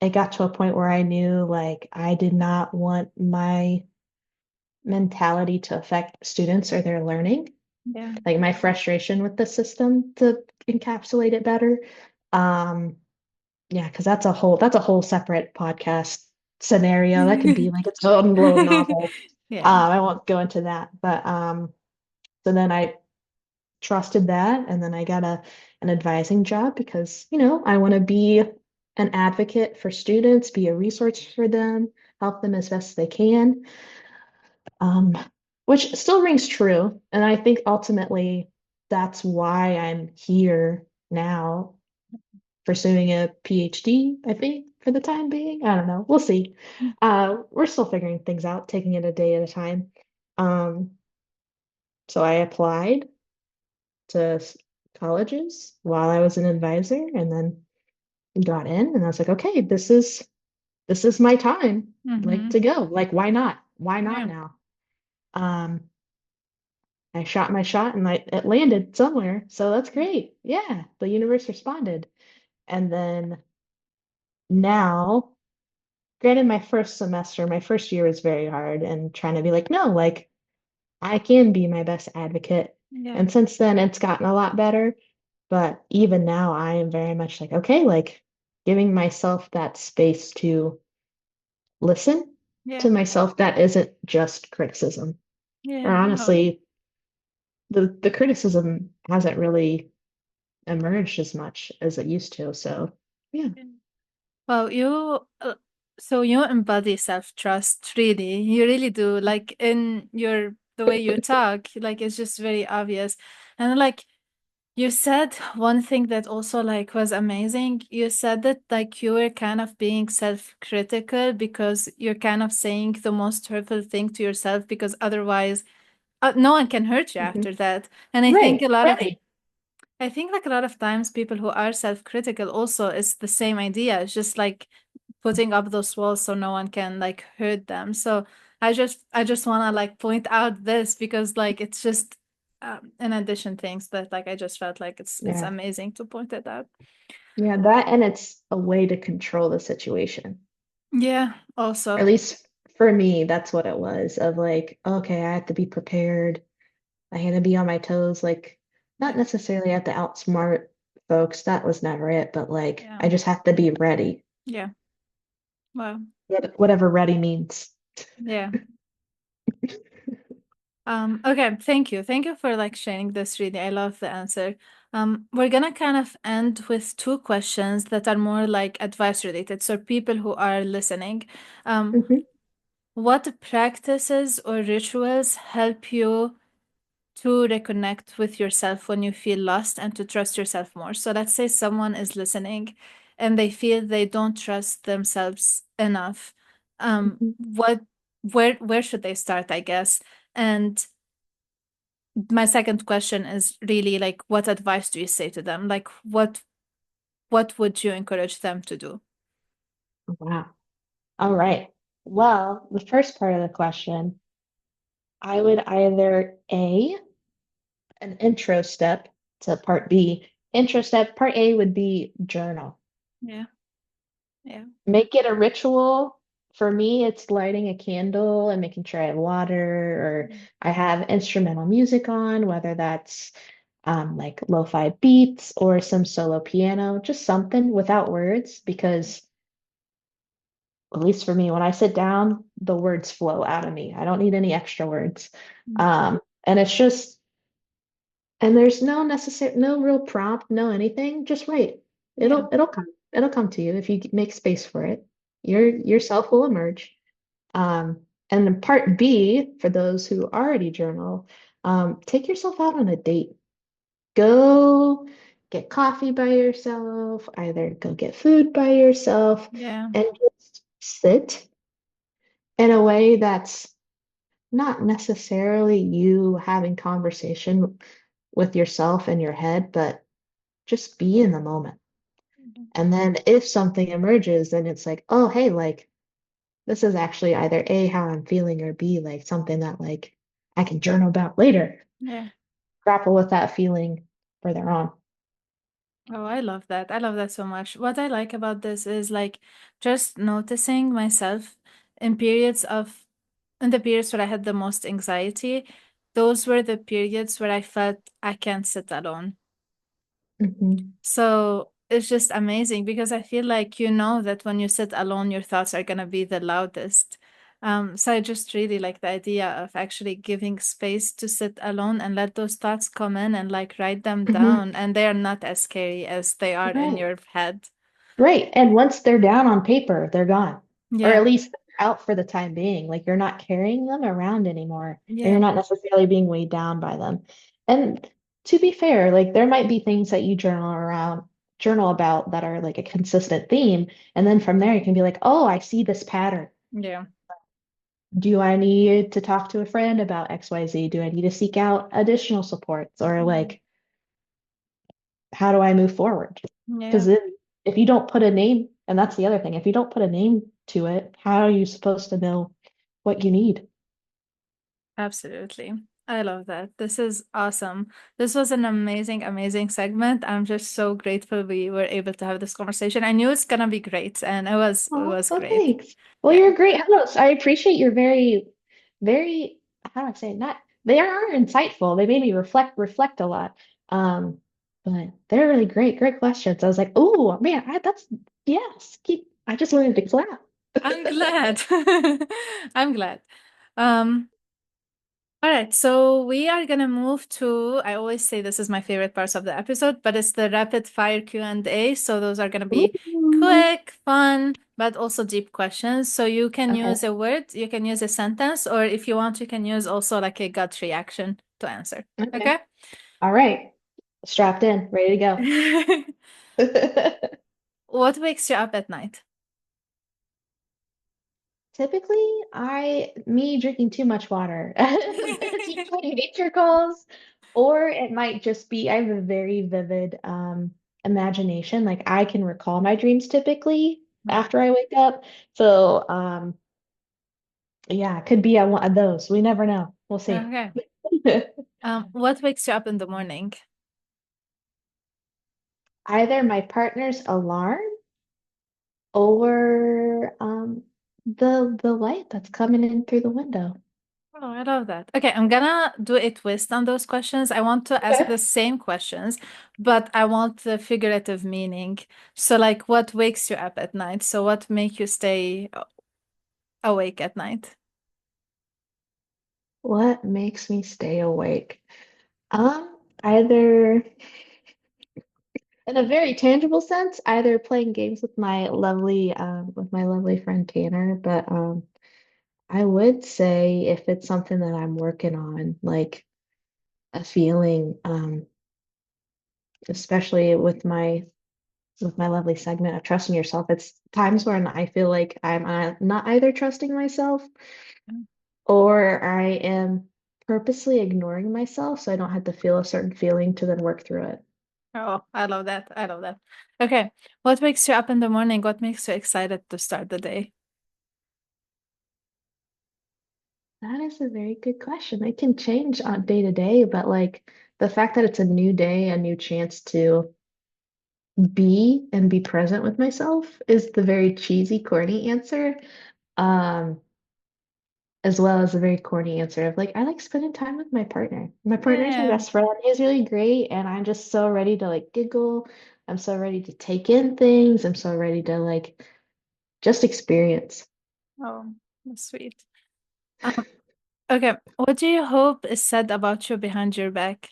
it got to a point where I knew like I did not want my mentality to affect students or their learning, Yeah. like my frustration with the system to encapsulate it better. Um, yeah, because that's a whole separate podcast scenario. That could be like its own little novel. Yeah. I won't go into that, but so then I trusted that, and then I got an advising job because I want to be an advocate for students, be a resource for them, help them as best they can. Um, which still rings true. And I think ultimately that's why I'm here now pursuing a PhD, I think. for the time being. I don't know. We'll see. Mm. We're still figuring things out, taking it a day at a time. Um, so I applied to colleges while I was an advisor and then got in and I was like, okay, this is my time, like Mm-hmm. to go. Like, why not? Why not Yeah. now? Um, I shot my shot and it landed somewhere. So that's great. Yeah, the universe responded. And then now, granted, my first semester, my first year was very hard and trying to be like, no, like I can be my best advocate. Yeah. And since then, it's gotten a lot better. But even now, I am very much like, okay, like giving myself that space to listen Yeah. to myself that isn't just criticism. Or Yeah. Oh. honestly, the criticism hasn't really emerged as much as it used to. So yeah. Yeah. Well, so you embody self-trust, really. You really do. Like in the way you talk, like it's just very obvious. And like you said one thing that also like was amazing. You said that like you were kind of being self-critical because you're kind of saying the most hurtful thing to yourself because otherwise no one can hurt you Mhm. after that. And Right, right. I think like a lot of times people who are self-critical also it's the same idea. It's just like putting up those walls so no one can like hurt them. So I just want to like point out this because like it's just in addition things that like I just felt like it's Yeah. amazing to point it out. Yeah, that and it's a way to control the situation. Yeah, Or at also. least for me, that's what it was of like, okay, I have to be prepared. I had to be on my toes, like not Yeah. necessarily have to outsmart folks. That was never it, but like Yeah. I just have to be ready. Yeah. Well, Whatever ready means. yeah. Okay, thank you. Thank you for like sharing this really. I love the answer. We're gonna kind of end with two questions that are more like advice related. So people who are listening, um, Mhm. what practices or rituals help you to reconnect with yourself when you feel lost and to trust yourself more? So let's say someone is listening and they feel they don't trust themselves enough. Mhm. What where should they start, I guess? And my second question is really like what advice do you say to them? Like what would you encourage them to do? Wow. All right. Well, the first part of the question, I would either A, an intro step to part B. Intro step, part A would be journal. Yeah, yeah, Make it a ritual. For me, it's lighting a candle and making sure I have water or mm, I have instrumental music on, whether that's like lo-fi beats or some solo piano, just something without words, because at least for me, when I sit down, the words flow out of me. I don't need any extra words. mm, And it's just, and there's no real prompt, no anything. Just wait. yeah, It'll come. It'll come to you if you make space for it. Yourself will emerge. And then part B, for those who already journal, take yourself out on a date. Go get coffee by yourself, either go get food by yourself, yeah, and just sit in a way that's not necessarily you having conversation with yourself in your head, but just be in the moment. mhm, And then if something emerges, then it's like, oh, hey, like this is actually either A, how I'm feeling, or B, like something that like I can journal about later. yeah. Grapple with that feeling further on. Oh, I love that. I love that so much. What I like about this is like just noticing myself in periods of in the periods where I had the most anxiety. Those were the periods where I felt I can't sit alone. Mhm. So it's just amazing because I feel like you know that when you sit alone, your thoughts are gonna be the loudest. So I just really like the idea of actually giving space to sit alone and let those thoughts come in and like write them Mhm. down, and they are not as scary as they are in Right. your head. Right. And once they're down on paper, they're gone. Or Yeah, at least out for the time being. Like you're not carrying them around anymore, or you're yeah, not necessarily being weighed down by them. And to be fair, like there might be things that you journal about that are like a consistent theme. And then from there, you can be like, oh, I see this pattern. Yeah. Do I need to talk to a friend about XYZ? Do I need to seek out additional supports? Or Mm. like, how do I move forward? Yeah, Because if you don't put a name, and that's the other thing, if you don't put a name to it, how are you supposed to know what you need? absolutely. I love that. This is awesome. This was an amazing, amazing segment. I'm just so grateful we were able to have this conversation. I knew it's gonna be great, and it Oh, was well, great. thanks. Well, Yeah. you're a great host. I appreciate your very, how do I say it? Not, they are insightful. They made me reflect a lot. Um, but they're really great questions. I was like, oh man, that's yes. I just wanted to clap. I'm glad. I'm glad. Um, all right, so we are gonna move to, I always say this is my favorite parts of the episode, but it's the rapid fire Q&A. So those are gonna be Ooh. quick, fun, but also deep questions. So you can Okay. use a word, you can use a sentence, or if you want, you can use also like a gut reaction to answer. Okay. Okay? All right. Strapped in, ready to go. What wakes you up at night? Typically, me drinking too much water. It's usually nature calls, or it might just be I have a very vivid imagination. Like I can recall my dreams typically Yeah. after I wake up. So yeah, it could be at one of those. We never know. We'll see. Okay. What wakes you up in the morning? Either my partner's alarm or the light that's coming in through the window. Oh, I love that. Okay, I'm gonna do a twist on those questions. I want to ask Okay. the same questions, but I want the figurative meaning. So, like, what wakes you up at night? So, what make you stay awake at night? What makes me stay awake? Either in a very tangible sense, either playing games with my lovely friend Tanner, but I would say if it's something that I'm working on, like a feeling, especially with my lovely segment of trusting yourself, it's times when I feel like I'm not either trusting myself or I am purposely ignoring myself so I don't have to feel a certain feeling to then work through it. Oh, I love that. I love that. Okay, what wakes you up in the morning? What makes you excited to start the day? That is a very good question. It can change on day to day, but like the fact that it's a new day, a new chance to be present with myself is the very cheesy, corny answer. Um, as well as a very corny answer of like, I like spending time with my partner. My partner is my Yeah. best friend. He's really great, and I'm just so ready to like giggle. I'm so ready to take in things. I'm so ready to like just experience. Oh, that's sweet. Um, okay, what do you hope is said about you behind your back?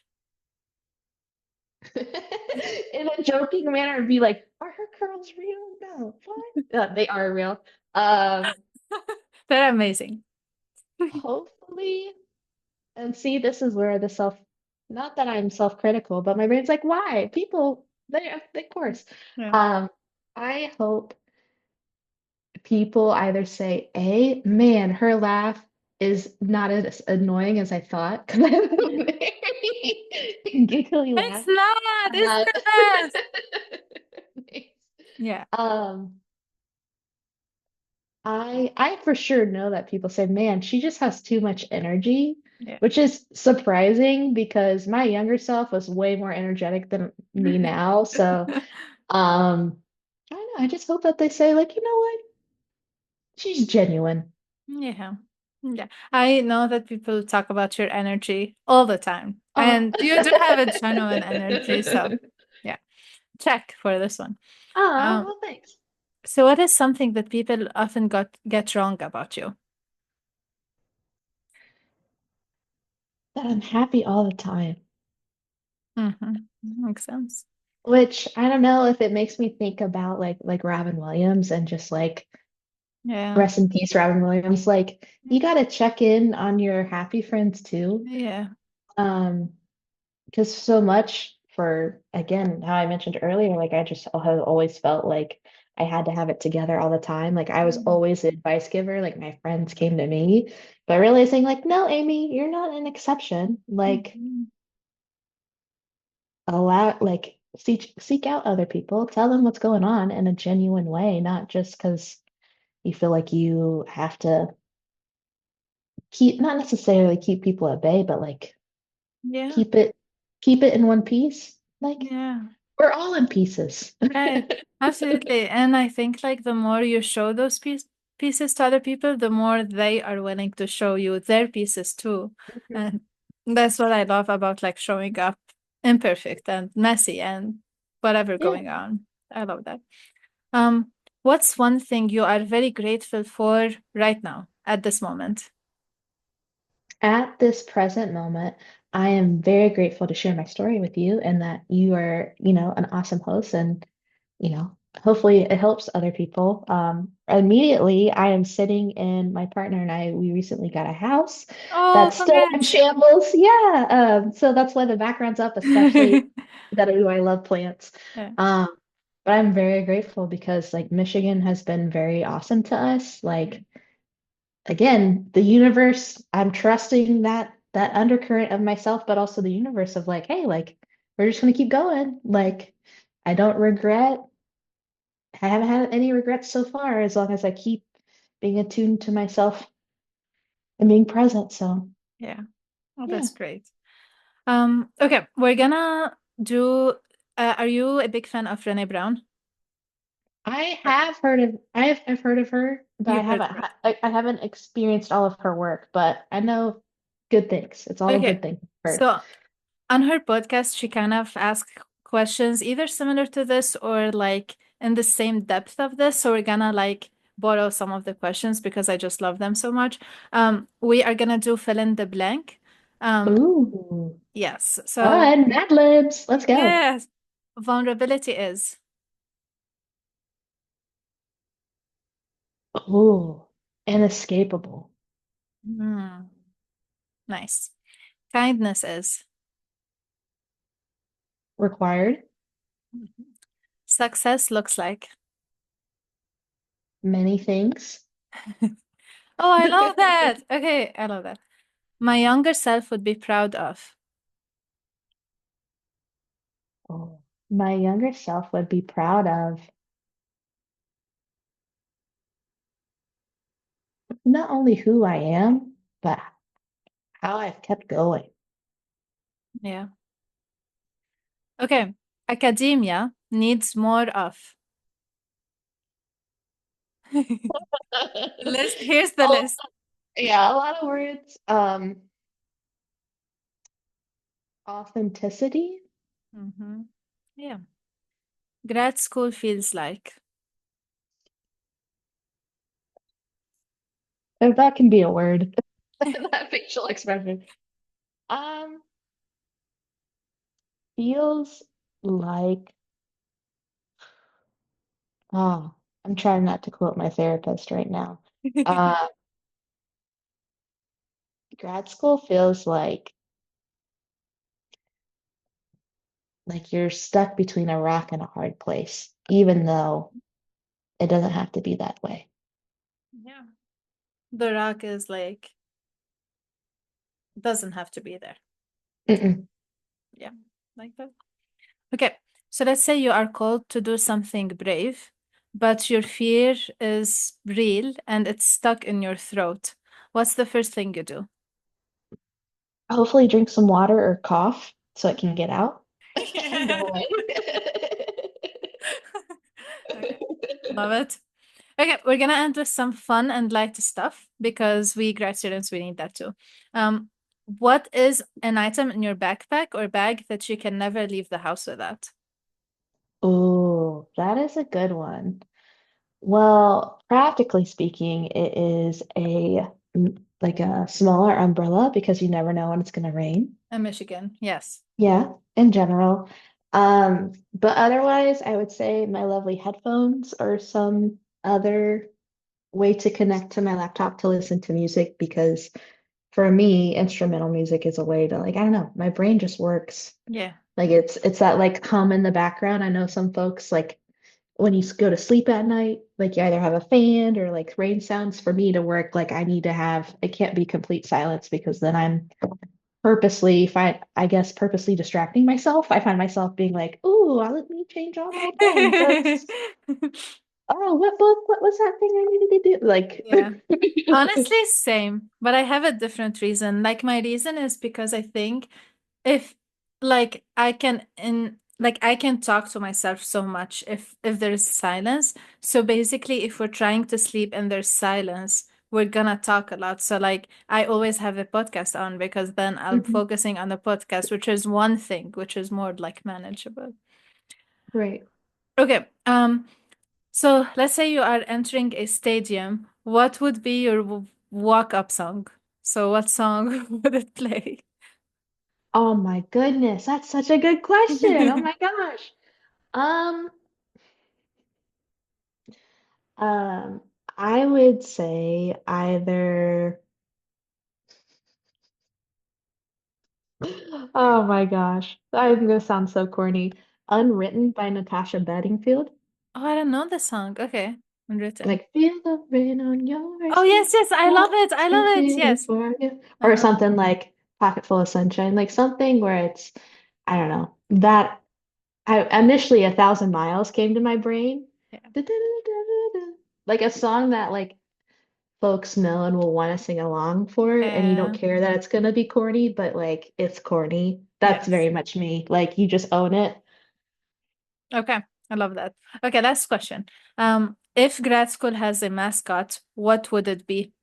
In a joking manner, be like, "Are her curls real? No, what? They are real." Um, They're amazing. Hopefully, and see, this is where not that I'm self-critical, but my brain's like, "Why? People, of course." Yeah. Um, I hope people either say, "A, man, her laugh is not as annoying as I thought," because I have a very giggly It's laugh. not. It's Uh, the best. Yeah. um, I for sure know that people say, "Man, she just has too much energy," Yeah. which is surprising because my younger self was way more energetic than me now. So, I don't know. I just hope that they say, like, you know what? She's genuine. Yeah. Yeah. I know that people talk about your energy all the time, Oh. and you do have a genuine energy. So, yeah, check for this one. Oh, Um, well, thanks. so what is something that people often get wrong about you? That I'm happy all the time. Makes sense. Which I don't know if it makes me think about like Robin Williams and just like Yeah. rest in peace, Robin Williams. Like you gotta check in on your happy friends too. Yeah. Um, because so much for, again, how I mentioned earlier, like I just have always felt like I had to have it together all the time. Like I was Mm. always the advice giver, like my friends came to me, but realizing like, no, Amy, you're not an exception. Like Mhm. allow, like seek out other people, tell them what's going on in a genuine way, not just because you feel like you have to keep, not necessarily keep people at bay, but like Yeah, keep it keep it in one piece. Like yeah. we're all in pieces. Right, absolutely. And I think like the more you show those pieces to other people, the more they are willing to show you their pieces too. And that's what I love about like showing up imperfect and messy and whatever Yeah. going on. I love that. Um, what's one thing you are very grateful for right now at this moment? At this present moment, I am very grateful to share my story with you and that you are, an awesome host and, hopefully it helps other people. Immediately, I am sitting in my partner and I, we recently got a house Oh, that's still in congrats. shambles. Yeah. So that's why the background's up, especially that I love plants. Yeah. Um, but I'm very grateful because like Michigan has been very awesome to us. Like again, the universe, I'm trusting that undercurrent of myself, but also the universe of like, hey, like we're just gonna keep going. Like I don't regret, I haven't had any regrets so far as long as I keep being attuned to myself and being present. So Yeah. Oh, yeah. that's great. Okay, we're gonna do are you a big fan of Brené Brown? Or I've heard of her, but you've heard of her? I haven't experienced all of her work, but I know good things. It's all Okay. good things I've heard. So on her podcast, she kind of asks questions either similar to this or like in the same depth of this. So we're gonna like borrow some of the questions because I just love them so much. We are gonna do fill in the blank. Um, Ooh, yes. So fun. Mad Libs. Let's go. yes, vulnerability is. Ooh, inescapable. Hmm, nice. Kindness is. Required. Success looks like. Many things. Oh, I love that. Okay, I love that. My younger self would be proud of. Oh, my younger self would be proud of not only who I am, but how I've kept going. Yeah. Okay. Academia needs more of. List. Here's the Oh, list. yeah, a lot of words. Authenticity. Yeah. Grad school feels like. If that can be a word. That facial expression. Um, feels like, oh, I'm trying not to quote my therapist right now. Uh, grad school feels like you're stuck between a rock and a hard place, even though it doesn't have to be that way. Yeah. The rock is like, doesn't have to be there. Mm-mm. Yeah. Like that. Okay. So let's say you are called to do something brave, but your fear is real and it's stuck in your throat. What's the first thing you do? Hopefully, drink some water or cough so it can get out and Yeah. go away. Okay. Love it. Okay, we're gonna end with some fun and light stuff because we grad students we need that too. Um, what is an item in your backpack or bag that you can never leave the house without? Oh, that is a good one. Well, practically speaking, it is like a smaller umbrella because you never know when it's going to rain. In Michigan, yes. Yeah, in general. But otherwise, I would say my lovely headphones or some other way to connect to my laptop to listen to music because for me, instrumental music is a way to like, I don't know, my brain just works Yeah. Like it's that like hum in the background. I know some folks like when you go to sleep at night, like you either have a fan or like rain sounds. For me to work, like I need to have it can't be complete silence because then I'm purposely distracting myself. I find myself being like, "Ooh, let me change all my things. Let's oh, what book? What was that thing I needed to do?" Yeah. Like, Honestly, same, but I have a different reason. Like my reason is because I think if like I can talk to myself so much if there's silence. So basically if we're trying to sleep and there's silence, we're gonna talk a lot. So like I always have a podcast on because then I'm mhm, focusing on the podcast, which is one thing, which is more like manageable. right. Okay. So let's say you are entering a stadium. What would be your walk-up song? So what song would it play? Oh my goodness, that's such a good question. Oh my gosh. Um, um, I would say either, oh my gosh, I'm gonna sound so corny. Unwritten by Natasha Bedingfield. Oh, I don't know the song. Okay. Unwritten. Like, feel the rain on your Oh, skin. yes, yes. I love I it. I love can it. feel it Yes. for you. Or Uh-huh. something like Pocket Full of Sunshine. Like something where it's, I don't know, that initially 1,000 miles came to my brain. Yeah. Da-da-da-da-da-da. Like a song that like folks know and will want to sing along for, and you don't Yeah. care that it's gonna be corny, but like it's corny. That's Yes. very much me. Like you just own it. Okay. I love that. Okay, last question. If grad school has a mascot, what would it be?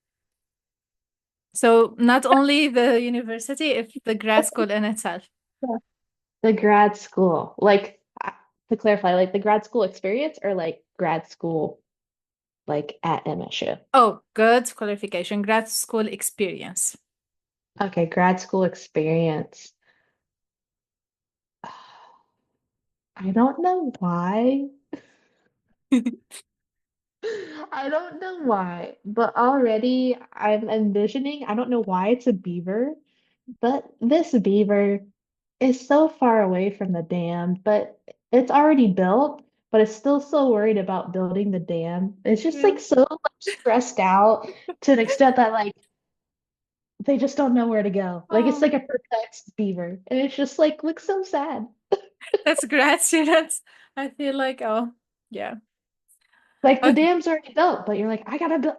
So not only the university, if the grad school in itself. Yeah. The grad school, like to clarify, like the grad school experience or like grad school like at MSU. Oh, good qualification. Grad school experience. Okay, grad school experience. I don't know why. I don't know why, but already I'm envisioning, I don't know why it's a beaver, but this beaver is so far away from the dam, but it's already built, but it's still so worried about building the dam. It's just Yeah. like so like, stressed out to an extent that like they just don't know where to go. Like it's Oh, like a perplexed beaver, and it's just like looks so sad. that's grad students. I feel like, oh, yeah. Like the Okay. dam's already built, but you're like, I gotta build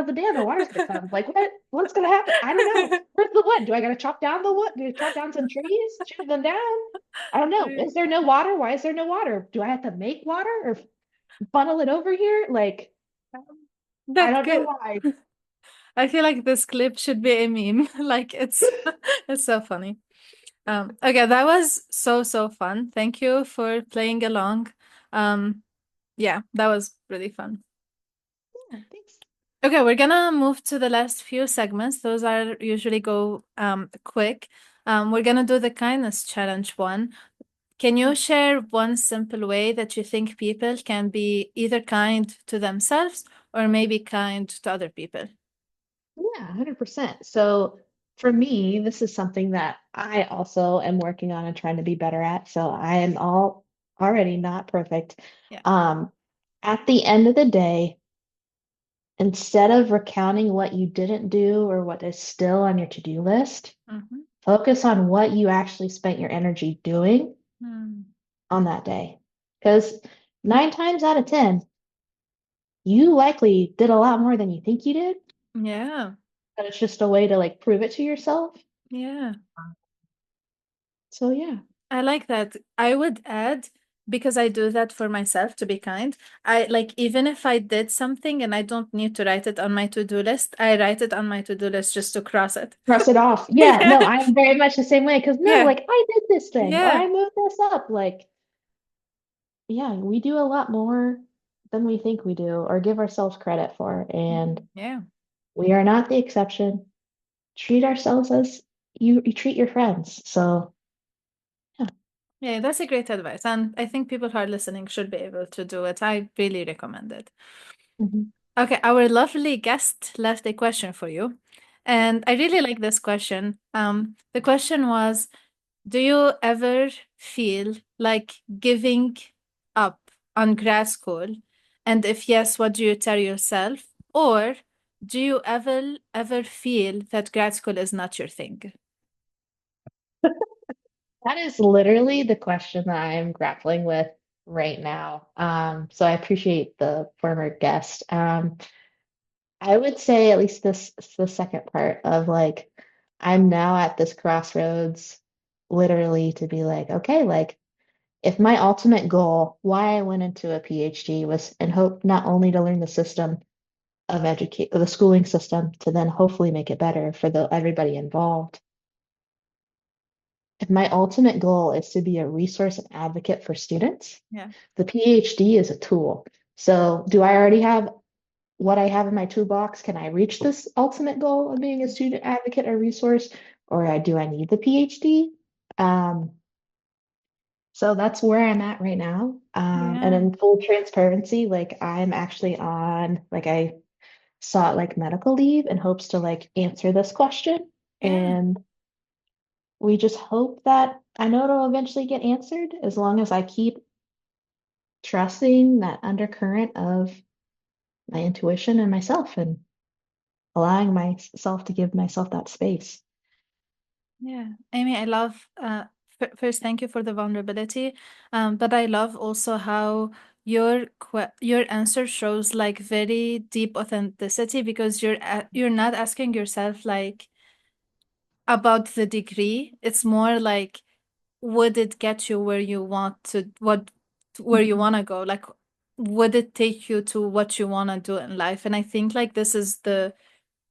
the dam. The water's gonna come. Like what? What's gonna happen? I don't know. Where's the wood? Do I gotta chop down the wood? Do I chop down some trees? Shoot them down? I don't know. Okay. Is there no water? Why is there no water? Do I have to make water or funnel it over here? Like I That don't know could. why. I feel like this clip should be a meme. Like it's so funny. Okay, that was so fun. Thank you for playing along. Um, yeah, that was really fun. Yeah, thanks. Okay, we're gonna move to the last few segments. Those are usually go quick. We're gonna do the kindness challenge one. Can you share one simple way that you think people can be either kind to themselves or maybe kind to other people? Yeah, 100%. So for me, this is something that I also am working on and trying to be better at. So I am all already not perfect. Yeah. Um, at the end of the day, instead of recounting what you didn't do or what is still on your to-do list, Mm-hmm. focus on what you actually spent your energy doing on that day. Because 9 times out of 10, you likely did a lot more than you think you did, Yeah. but it's just a way to like prove it to yourself. Yeah. So yeah. I like that. I would add, because I do that for myself to be kind. I like, even if I did something and I don't need to write it on my to-do list, I write it on my to-do list just to cross it. Cross it off. Yeah, no, I'm very much the same way because no, Yeah. like I did this thing or Yeah. I moved this up. Like, yeah, we do a lot more than we think we do or give ourselves credit for. And Yeah. we are not the exception. Treat ourselves as you treat your friends. So, yeah. Yeah, that's a great advice. And I think people who are listening should be able to do it. I really recommend it. Mhm. Okay, our lovely guest left a question for you. And I really like this question. The question was, Do you ever feel like giving up on grad school? And if yes, what do you tell yourself? Or do you ever feel that grad school is not your thing? That is literally the question that I am grappling with right now. So I appreciate the former guest. I would say at least this the second part of like I'm now at this crossroads literally to be like, okay, like if my ultimate goal, why I went into a PhD was in hope not only to learn the system of educate the schooling system to then hopefully make it better for the everybody involved. If my ultimate goal is to be a resource and advocate for students, Yeah. the PhD is a tool. So, do I already have what I have in my toolbox? Can I reach this ultimate goal of being a student advocate or resource, or do I need the PhD? Um, so that's where I'm at right now. And Yeah. in full transparency, like I'm actually on, like I sought like medical leave in hopes to like answer this question. Yeah. And we just hope that I know it'll eventually get answered as long as I keep trusting that undercurrent of my intuition and myself and allowing myself to give myself that space. Yeah. Amy, I love first thank you for the vulnerability. But I love also how your answer shows like very deep authenticity because you're not asking yourself like about the degree. It's more like would it get you where you want to where you Mhm. want to go? Like would it take you to what you want to do in life? And I think like this is the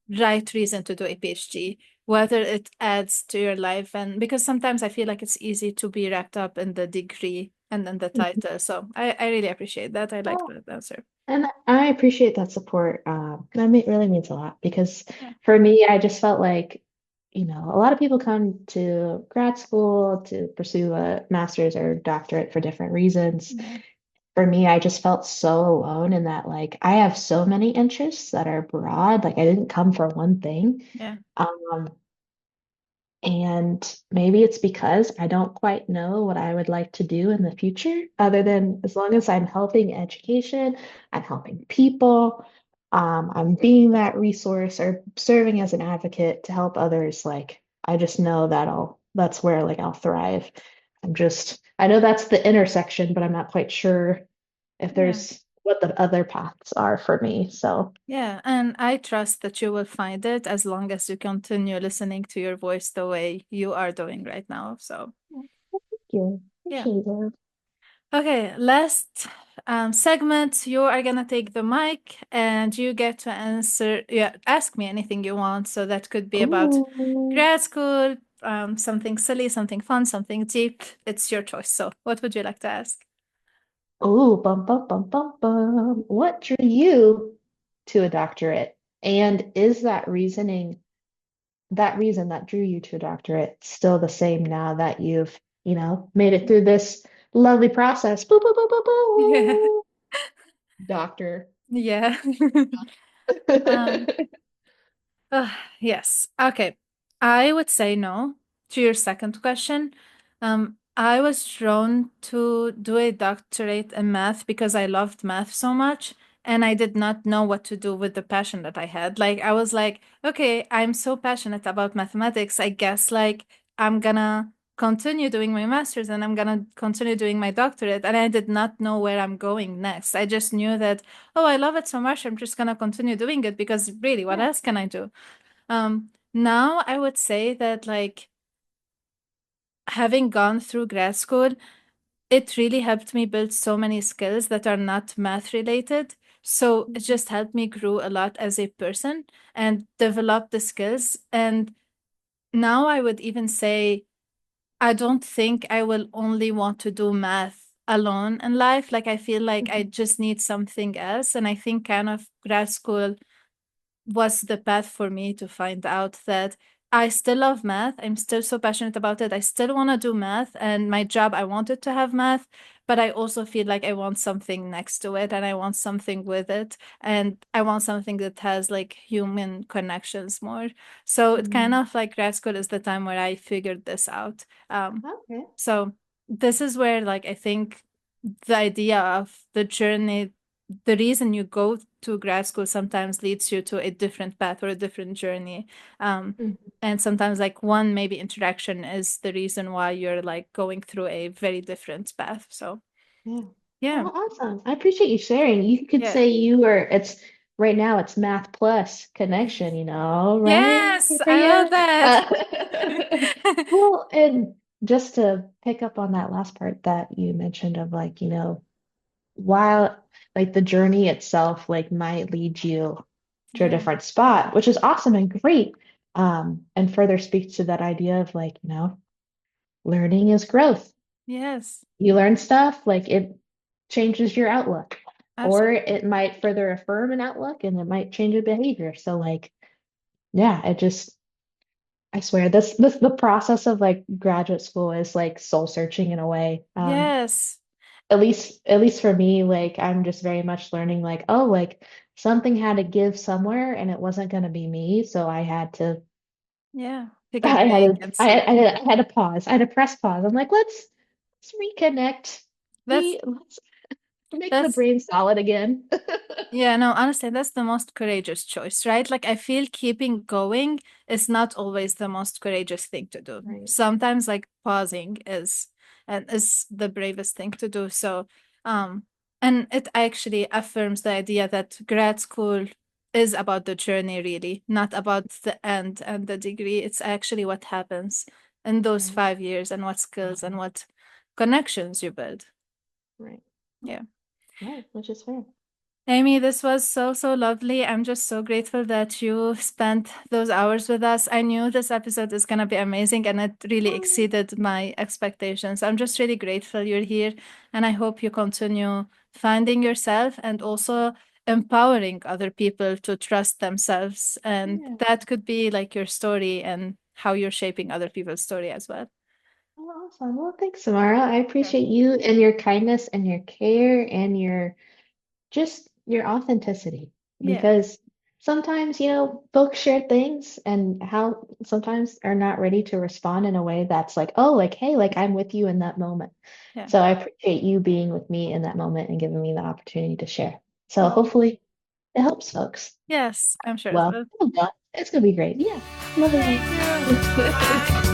right reason to do a PhD, whether it adds to your life. And because sometimes I feel like it's easy to be wrapped up in the degree and then the Mhm. title. So I really appreciate that. I like Oh, that answer. and I appreciate that support. Really means a lot because Yeah. for me, I just felt like, a lot of people come to grad school to pursue a master's or doctorate for different reasons. Yeah. For me, I just felt so alone in that, like, I have so many interests that are broad. Like, I didn't come for one thing. Yeah. Um, and maybe it's because I don't quite know what I would like to do in the future, other than as long as I'm helping education, I'm helping people, I'm being that resource or serving as an advocate to help others. Like, I just know that's where like I'll thrive. I know that's the intersection, but I'm not quite sure if Yeah. there's what the other paths are for me. So, Yeah. And I trust that you will find it as long as you continue listening to your voice the way you are doing right now. So, thank you. yeah. Appreciate it. Okay, last segment. You are gonna take the mic and you get to answer, yeah, ask me anything you want. So that could be about Ooh. grad school, something silly, something fun, something deep. It's your choice. So, what would you like to ask? Oh, bum, bum, bum, bum, bum. What drew you to a doctorate? And is that reason that drew you to a doctorate, still the same now that you've, made it through this lovely process? Boo, boo, boo, boo, Yeah. boo. Doctor. Yeah. um, yes. Okay. I would say no to your second question. I was drawn to do a doctorate in math because I loved math so much, and I did not know what to do with the passion that I had. Like, I was like, okay, I'm so passionate about mathematics. I guess, like, I'm gonna continue doing my master's and I'm gonna continue doing my doctorate. And I did not know where I'm going next. I just knew that, oh, I love it so much. I'm just gonna continue doing it because really, what Yeah. else can I do? Now I would say that like having gone through grad school, it really helped me build so many skills that are not math related. So it just helped me grow a lot as a person and develop the skills. And now I would even say I don't think I will only want to do math alone in life. Like I feel like I just need something else. And I think kind of grad school was the path for me to find out that I still love math. I'm still so passionate about it. I still want to do math, and my job, I wanted to have math, but I also feel like I want something next to it and I want something with it. And I want something that has like human connections more. So it kind Mm, of like grad school is the time where I figured this out. okay. So this is where like I think the idea of the journey, the reason you go to grad school sometimes leads you to a different path or a different journey. Um, Mhm. and sometimes like one maybe interaction is the reason why you're like going through a very different path. So Yeah. yeah, Oh, awesome. I appreciate you sharing. You could yeah. say you are, it's right now it's math plus connection, right? Yes, For I you. love that. Uh, well, and just to pick up on that last part that you mentioned of like, while like the journey itself like might lead you to a Yeah. different spot, which is awesome and great. And further speaks to that idea of like, learning is growth. Yes, You learn stuff, like it changes your outlook, or absolutely. it might further affirm an outlook and it might change your behavior. So like, yeah, I swear this the process of like graduate school is like soul searching in a way. Yes. At least for me, like I'm just very much learning like, oh, like something had to give somewhere and it wasn't going to be me. So I had to, Yeah. Take a I had break to, and I, see. I had to pause. I had to press pause. I'm like, let's reconnect. That's Let's make the that's brain solid again. Yeah, no, honestly, that's the most courageous choice, right? Like, I feel keeping going is not always the most courageous thing to do. Right. Sometimes, like, pausing is the bravest thing to do. So, um, and it actually affirms the idea that grad school is about the journey, really, not about the end and the degree. It's actually what happens in those Right. 5 years and what skills and what connections you build. Right. Oh, Yeah. right, which is fair. Amy, this was so, so lovely. I'm just so grateful that you spent those hours with us. I knew this episode is going to be amazing and it really Oh, exceeded my expectations. I'm just really grateful you're here and I hope you continue finding yourself and also empowering other people to trust themselves. And yeah. that could be like your story and how you're shaping other people's story as well. Oh, awesome. Well, thanks, Samara. I Yeah. appreciate you and your kindness and your care and your just your authenticity Yeah. because sometimes, folks share things and how sometimes are not ready to respond in a way that's like, oh, like, hey, like I'm with you in that moment. Yeah. So I appreciate you being with me in that moment and giving me the opportunity to share. So Oh, hopefully it helps folks. yes, I'm sure it Well, will. oh God, it's gonna be great. Yeah, love Thank it. you.